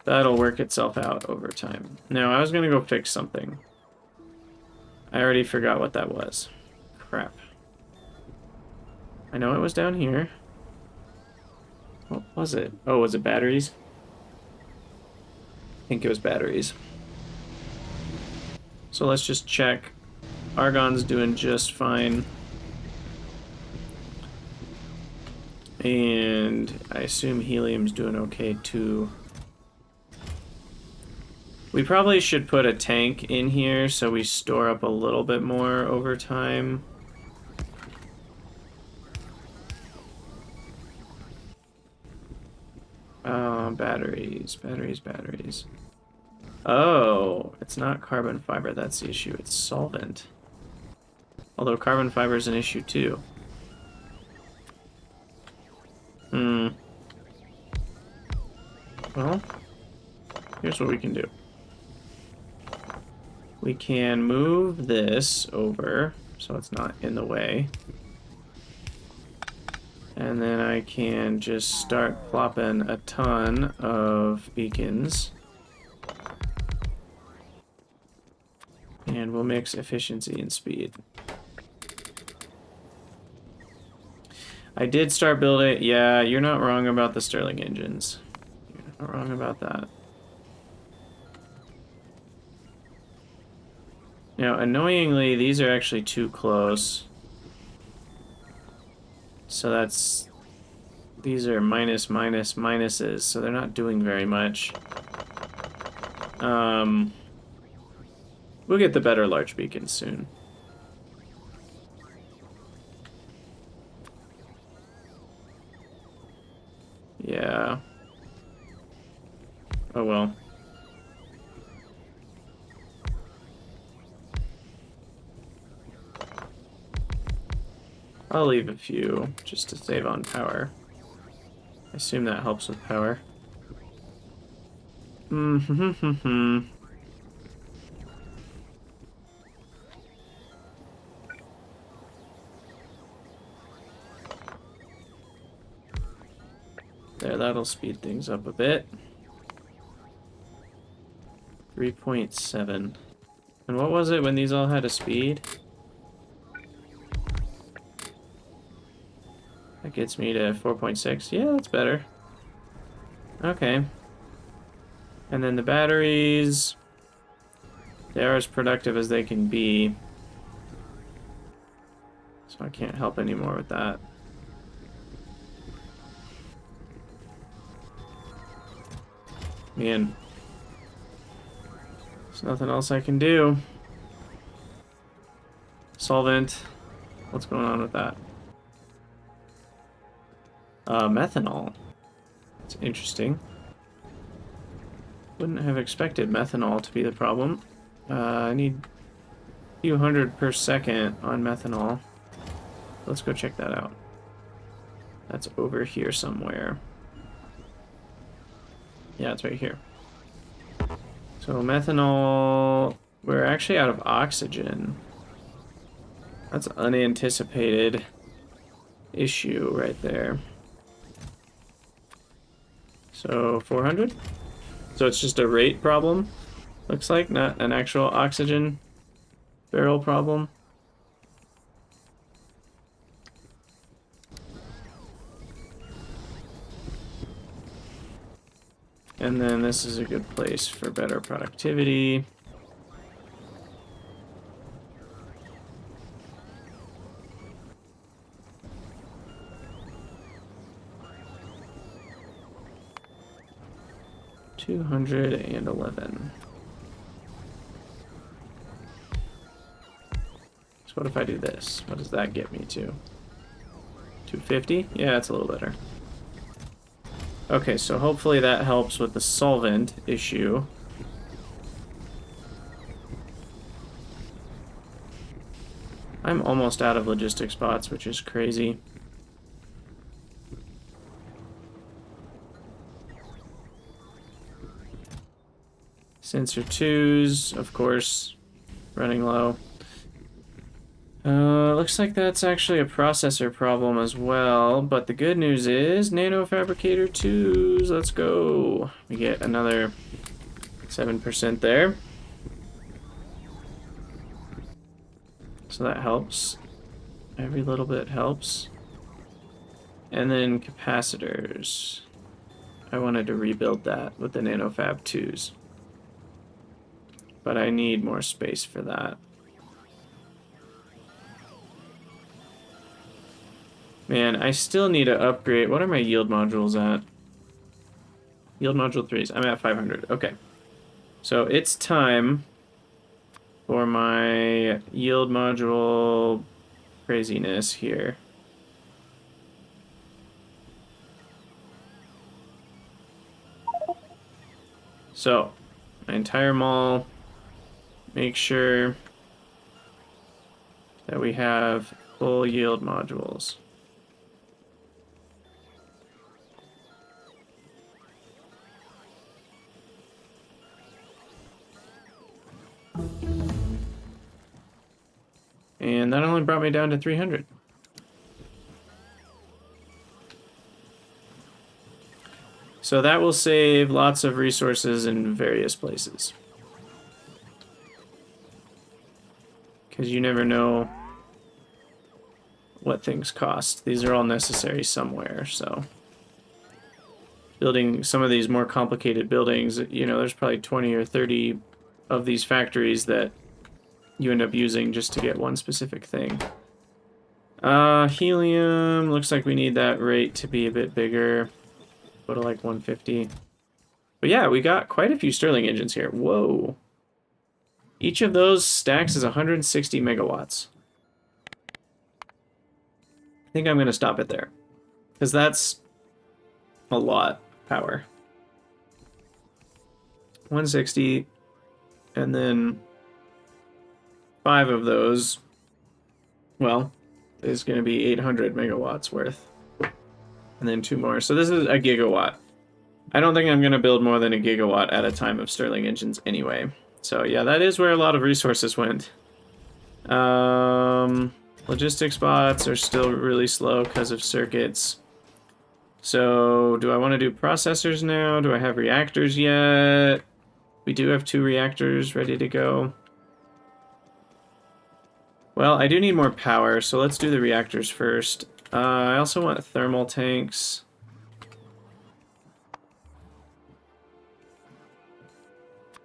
That'll work itself out over time. Now, I was gonna go fix something. I already forgot what that was. Crap. I know it was down here. What was it? Oh, was it batteries? I think it was batteries. So let's just check. Argon's doing just fine. And I assume helium's doing okay too. We probably should put a tank in here so we store up a little bit more over time. Batteries. Oh, it's not carbon fiber, that's the issue, it's solvent. Although carbon fiber is an issue too. Well, here's what we can do. We can move this over so it's not in the way. And then I can just start plopping a ton of beacons. And we'll mix efficiency and speed. I did start building... Yeah, you're not wrong about the Stirling engines. You're not wrong about that. Now, annoyingly, these are actually too close. So that's... These are minuses, so they're not doing very much. We'll get the better large beacons soon. Yeah. Oh well. I'll leave a few just to save on power. I assume that helps with power. Mm-hmm. There, that'll speed things up a bit. 3.7. And what was it when these all had a speed? That gets me to 4.6. Yeah, that's better. Okay. And then the batteries, they are as productive as they can be. So I can't help anymore with that. Man. There's nothing else I can do. Solvent. What's going on with that? Methanol. It's interesting. Wouldn't have expected methanol to be the problem. I need a few hundred per second on methanol. Let's go check that out. That's over here somewhere. Yeah, it's right here. So methanol, we're actually out of oxygen. That's an unanticipated issue right there. So 400? So it's just a rate problem, looks like, not an actual oxygen barrel problem. And then this is a good place for better productivity. $211. So what if I do this? What does that get me to? 250? Yeah, it's a little better. Okay, so hopefully that helps with the solvent issue. I'm almost out of logistic spots, which is crazy. Sensor 2s, of course, running low. Looks like that's actually a processor problem as well, but the good news is nanofabricator 2s, let's go. We get another 7% there. So that helps. Every little bit helps. And then capacitors. I wanted to rebuild that with the nanofab 2s. But I need more space for that. Man, I still need to upgrade. What are my yield modules at? Yield module 3s. I'm at 500. Okay. So it's time for my yield module craziness here. So, my entire mall, make sure that we have full yield modules. And that only brought me down to 300. So that will save lots of resources in various places. Because you never know what things cost. These are all necessary somewhere, so. Building some of these more complicated buildings, you know, there's probably 20 or 30 of these factories that you end up using just to get one specific thing. Helium, looks like we need that rate to be a bit bigger. Go to like 150. But yeah, we got quite a few Stirling engines here. Whoa. Each of those stacks is 160 megawatts. I think I'm going to stop it there. Because that's a lot of power. 160, and then 5 of those, well, is going to be 800 megawatts worth. And then 2 more. So this is a gigawatt. I don't think I'm going to build more than a gigawatt at a time of Stirling engines anyway. So yeah, that is where a lot of resources went. Logistics bots are still really slow because of circuits. So do I want to do processors now? Do I have reactors yet? We do have 2 reactors ready to go. Well, I do need more power, so let's do the reactors first. I also want thermal tanks.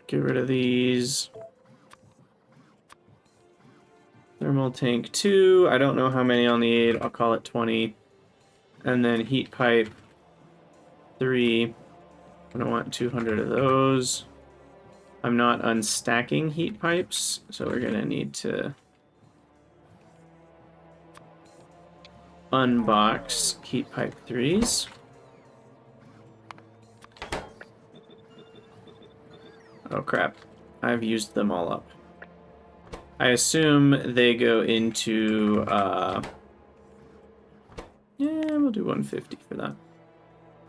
Get rid of these. Thermal tank 2. I don't know how many I'll need. I'll call it 20. And then heat pipe 3. I want 200 of those. I'm not unstacking heat pipes, so we're going to need to unbox heat pipe 3s. Oh crap, I've used them all up. I assume they go into, yeah, we'll do 150 for that.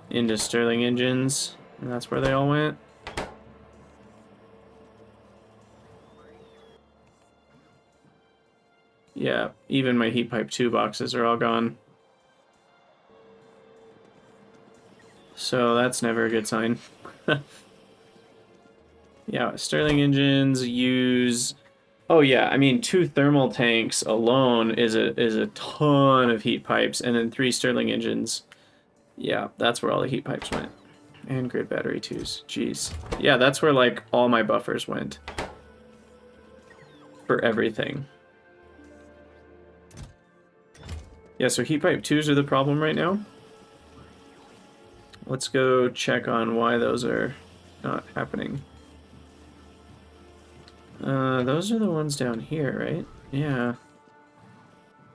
Into Stirling engines, and that's where they all went. Yeah, even my heat pipe 2 boxes are all gone. So that's never a good sign. Yeah, Stirling engines use... Oh yeah, I mean 2 thermal tanks alone is a ton of heat pipes, and then 3 Stirling engines. Yeah, that's where all the heat pipes went. And grid battery 2s. Jeez. Yeah, that's where like all my buffers went. For everything. Yeah, so heat pipe 2s are the problem right now. Let's go check on why those are not happening. Those are the ones down here, right? Yeah.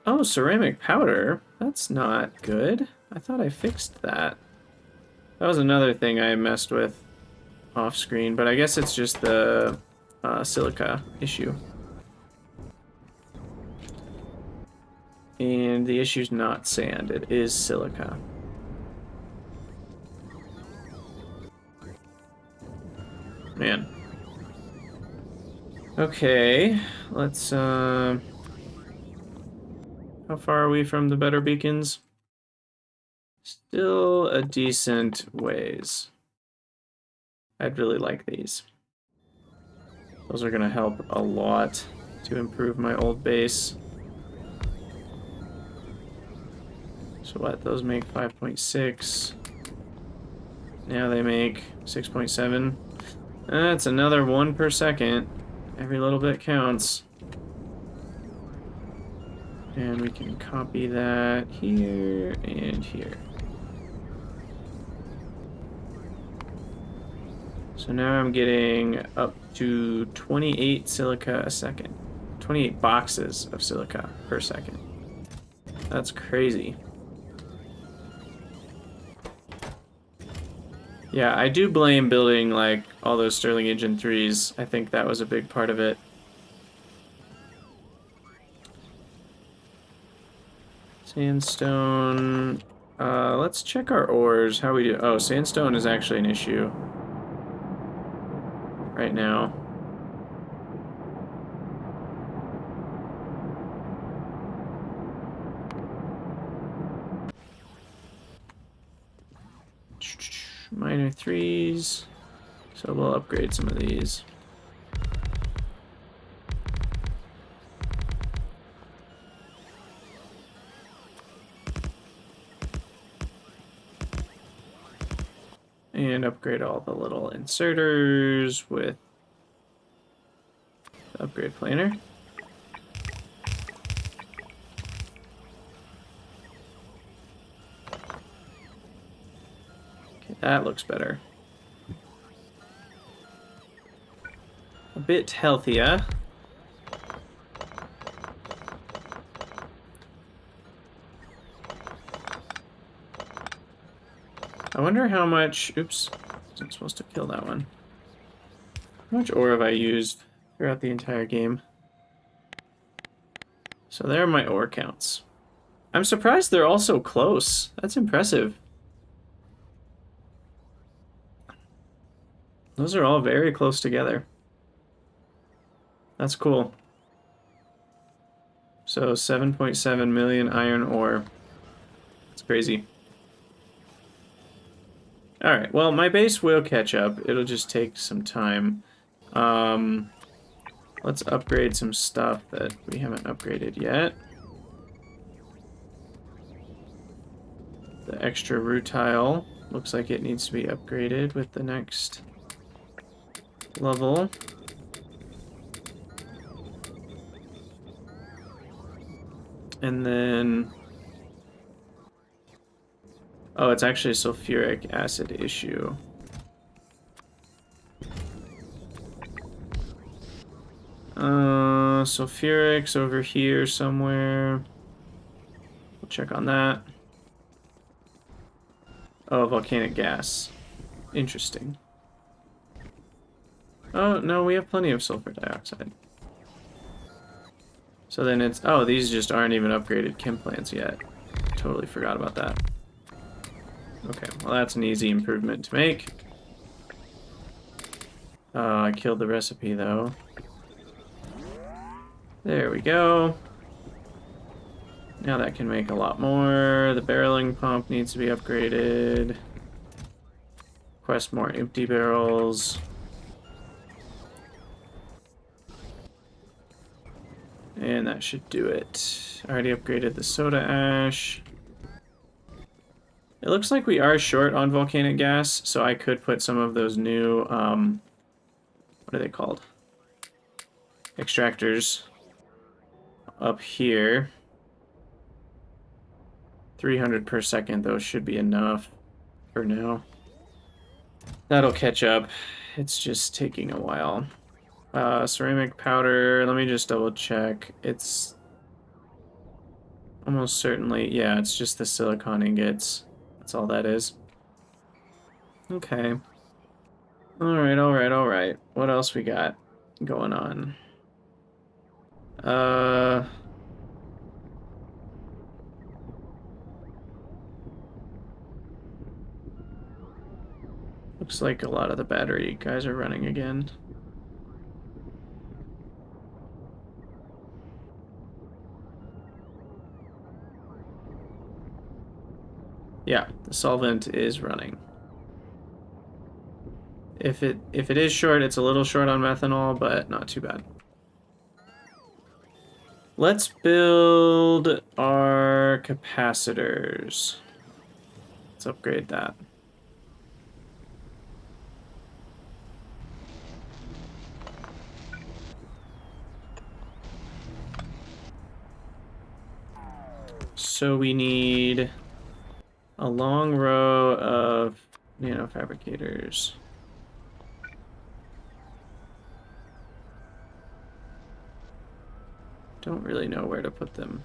Oh, ceramic powder? That's not good. I thought I fixed that. That was another thing I messed with off screen, but I guess it's just the silica issue. And the issue's not sand, it is silica. Man. Okay, let's, how far are we from the better beacons? Still a decent ways. I'd really like these. Those are gonna help a lot to improve my old base. So what, those make 5.6. Now they make 6.7. That's another 1 per second. Every little bit counts. And we can copy that here and here. So now I'm getting up to 28 silica a second. 28 boxes of silica per second. That's crazy. Yeah, I do blame building like all those Stirling engine 3s. I think that was a big part of it. Sandstone. Let's check our ores. How we do? Oh, sandstone is actually an issue right now. Minor 3s. So we'll upgrade some of these. And upgrade all the little inserters with the upgrade planner. Okay, that looks better. A bit healthier. I wonder how much... Oops. I'm supposed to kill that one. How much ore have I used throughout the entire game? So there are my ore counts. I'm surprised they're all so close. That's impressive. Those are all very close together. That's cool. So 7.7 million iron ore. It's crazy. Alright, well, my base will catch up. It'll just take some time. Let's upgrade some stuff that we haven't upgraded yet. The extra rutile looks like it needs to be upgraded with the next level. And then... Oh, it's actually a sulfuric acid issue. Sulfuric's over here somewhere. We'll check on that. Oh, volcanic gas. Interesting. Oh, no, we have plenty of sulfur dioxide. So then it's... Oh, these just aren't even upgraded chem plants yet. Totally forgot about that. Okay, well that's an easy improvement to make. I killed the recipe though. There we go. Now that can make a lot more. The barreling pump needs to be upgraded. Request more empty barrels. And that should do it. I already upgraded the soda ash. It looks like we are short on volcanic gas, so I could put some of those new, what are they called? Extractors up here. 300 per second, though, should be enough for now. That'll catch up. It's just taking a while. Ceramic powder, let me just double check. It's almost certainly, yeah, it's just the silicon ingots. That's all that is. Okay. Alright, alright, alright. What else we got going on? Looks like a lot of the battery guys are running again. Yeah, the solvent is running. If it is short, it's a little short on methanol, but not too bad. Let's build our capacitors. Let's upgrade that. So we need a long row of nanofabricators. Don't really know where to put them.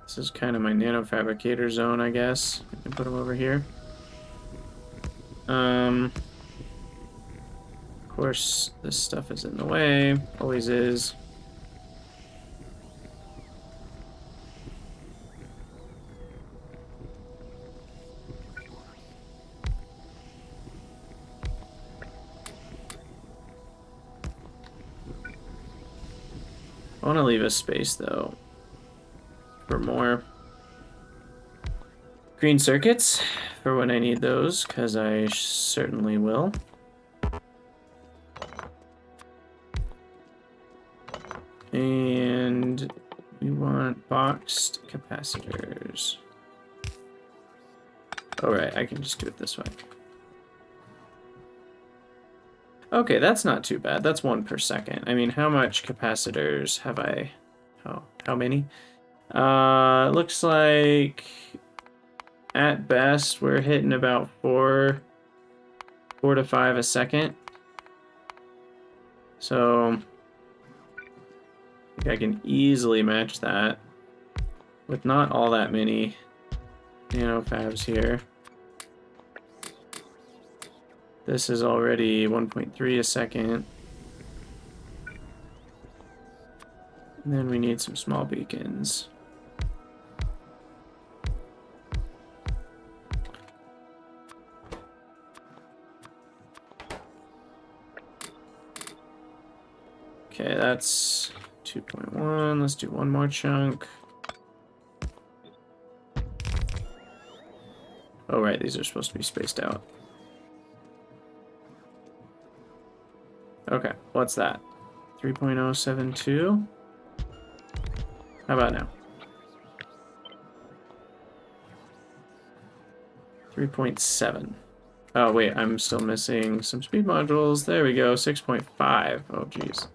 This is kind of my nanofabricator zone, I guess. I can put them over here. Of course, this stuff is in the way. Always is. I want to leave a space, though, for more green circuits for when I need those, because I certainly will. And we want boxed capacitors. All right, I can just do it this way. Okay, that's not too bad. That's 1 per second. I mean, how much capacitors have I... Oh, how many? Looks like at best we're hitting about 4 to 5 a second. So I think I can easily match that with not all that many nanofabs here. This is already 1.3 a second. And then we need some small beacons. Okay, that's 2.1. Let's do one more chunk. Oh, right, these are supposed to be spaced out. Okay, what's that? 3.072? How about now? 3.7. Oh, wait, I'm still missing some speed modules. There we go, 6.5. Oh, geez.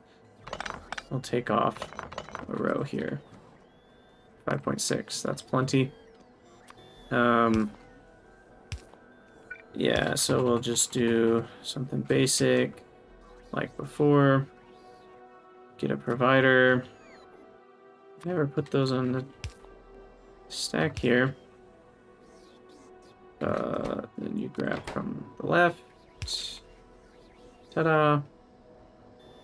I'll take off a row here. 5.6, that's plenty. Yeah, so we'll just do something basic like before. Get a provider. Never put those on the stack here. Then you grab from the left. Ta-da.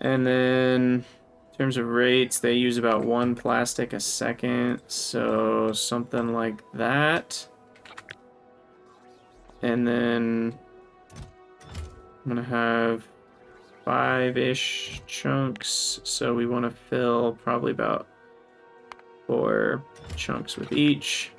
And then in terms of rates, they use about 1 plastic a second. So something like that. And then I'm going to have 5-ish chunks. So we want to fill probably about 4 chunks with each.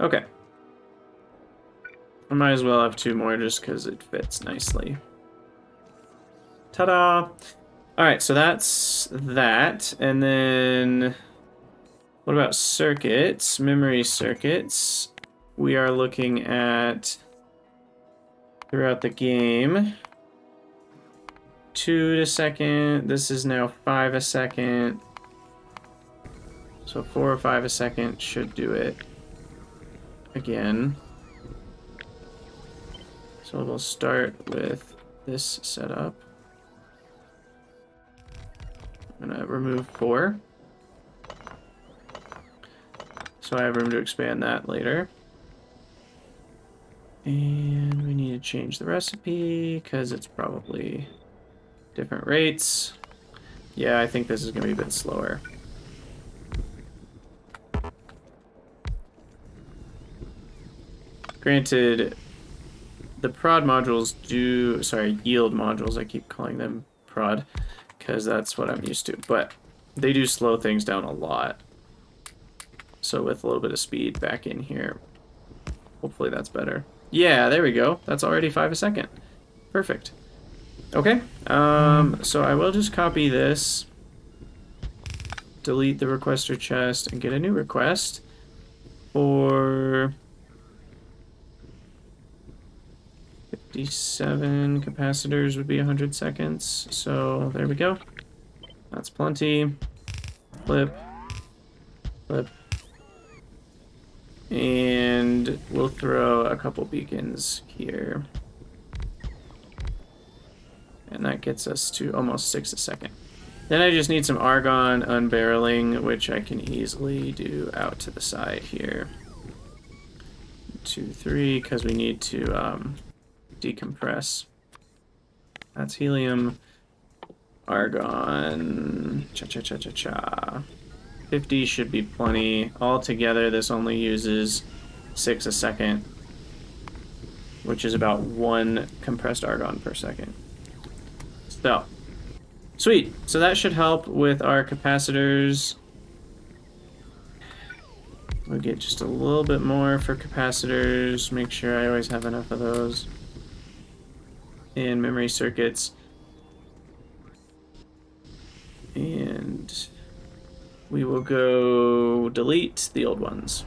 Okay. I might as well have 2 more just because it fits nicely. Ta-da! Alright, so that's that. And then what about circuits? Memory circuits. We are looking at throughout the game 2 a second. This is now 5 a second. So 4 or 5 a second should do it again. So we'll start with this setup. I'm gonna remove 4. So I have room to expand that later. And we need to change the recipe because it's probably different rates. Yeah, I think this is gonna be a bit slower. Granted, the prod modules do, sorry, yield modules, I keep calling them prod because that's what I'm used to, but they do slow things down a lot. So with a little bit of speed back in here, hopefully that's better. Yeah, there we go. That's already 5 a second. Perfect. Okay, so I will just copy this, delete the requester chest, and get a new request for 57 capacitors would be 100 seconds. So there we go. That's plenty. Flip. Flip. And we'll throw a couple beacons here. And that gets us to almost 6 a second. Then I just need some argon unbarreling, which I can easily do out to the side here. 2, 3, because we need to decompress. That's helium. Argon. Cha-cha-cha-cha-cha. 50 should be plenty. Altogether, this only uses 6 a second, which is about 1 compressed argon per second. So, sweet. So that should help with our capacitors. We'll get just a little bit more for capacitors. Make sure I always have enough of those. And memory circuits. And we will go delete the old ones.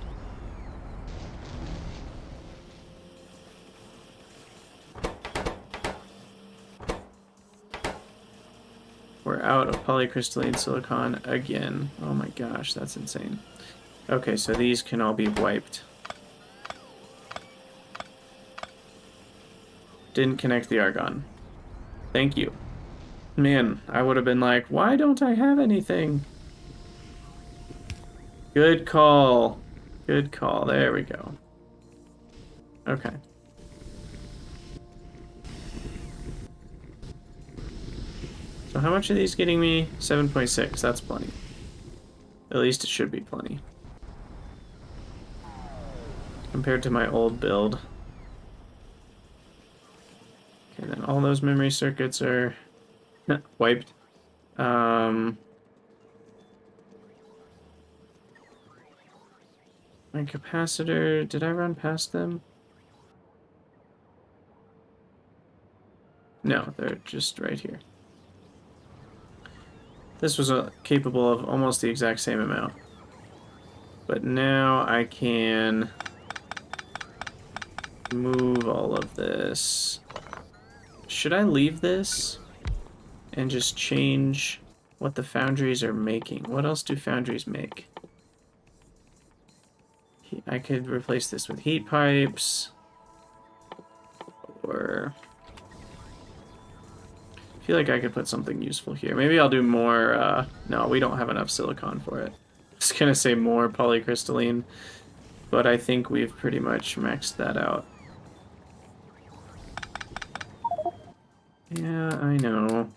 We're out of polycrystalline silicon again. Oh my gosh, that's insane. Okay, so these can all be wiped. Didn't connect the argon. Thank you. Man, I would have been like, why don't I have anything? Good call. Good call. There we go. Okay. So how much are these getting me? 7.6. That's plenty. At least it should be plenty. Compared to my old build. Okay, then all those memory circuits are wiped. My capacitor, did I run past them? No, they're just right here. This was capable of almost the exact same amount. But now I can move all of this. Should I leave this and just change what the foundries are making? What else do foundries make? I could replace this with heat pipes, or I feel like I could put something useful here. Maybe I'll do more, no, we don't have enough silicon for it. I was gonna say more polycrystalline, but I think we've pretty much maxed that out. Yeah, I know.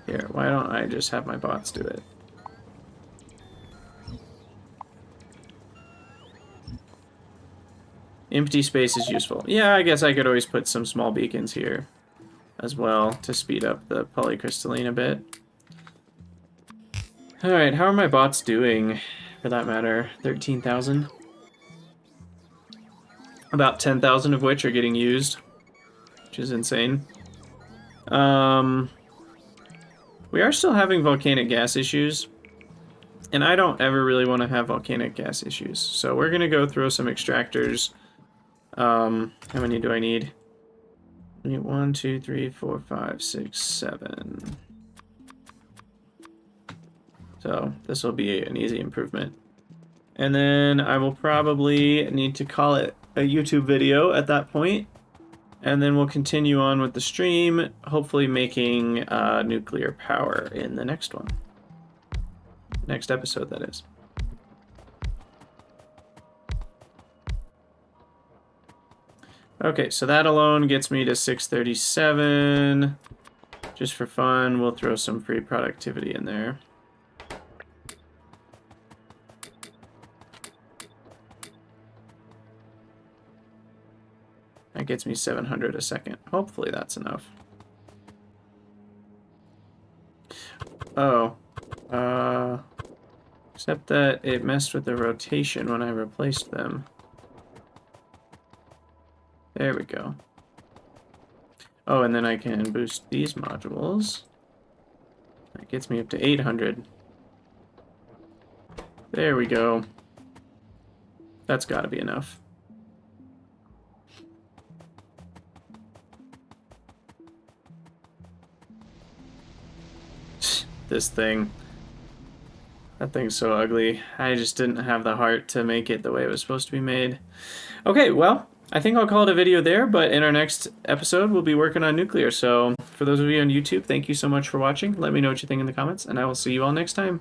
Here, why don't I just have my bots do it? Empty space is useful. Yeah, I guess I could always put some small beacons here as well to speed up the polycrystalline a bit. Alright, how are my bots doing, for that matter? 13,000? About 10,000 of which are getting used, which is insane. We are still having volcanic gas issues, and I don't ever really want to have volcanic gas issues. So we're going to go throw some extractors. How many do I need? I need 1, 2, 3, 4, 5, 6, 7. So this will be an easy improvement. And then I will probably need to call it a YouTube video at that point. And then we'll continue on with the stream, hopefully making nuclear power in the next one. Next episode, that is. Okay, so that alone gets me to 637. Just for fun, we'll throw some free productivity in there. That gets me 700 a second. Hopefully that's enough. Oh. Except that it messed with the rotation when I replaced them. There we go. Oh, and then I can boost these modules. That gets me up to 800. There we go. That's gotta be enough. This thing. That thing's so ugly. I just didn't have the heart to make it the way it was supposed to be made. Okay, well, I think I'll call it a video there, but in our next episode, we'll be working on nuclear. So for those of you on YouTube, thank you so much for watching. Let me know what you think in the comments, and I will see you all next time.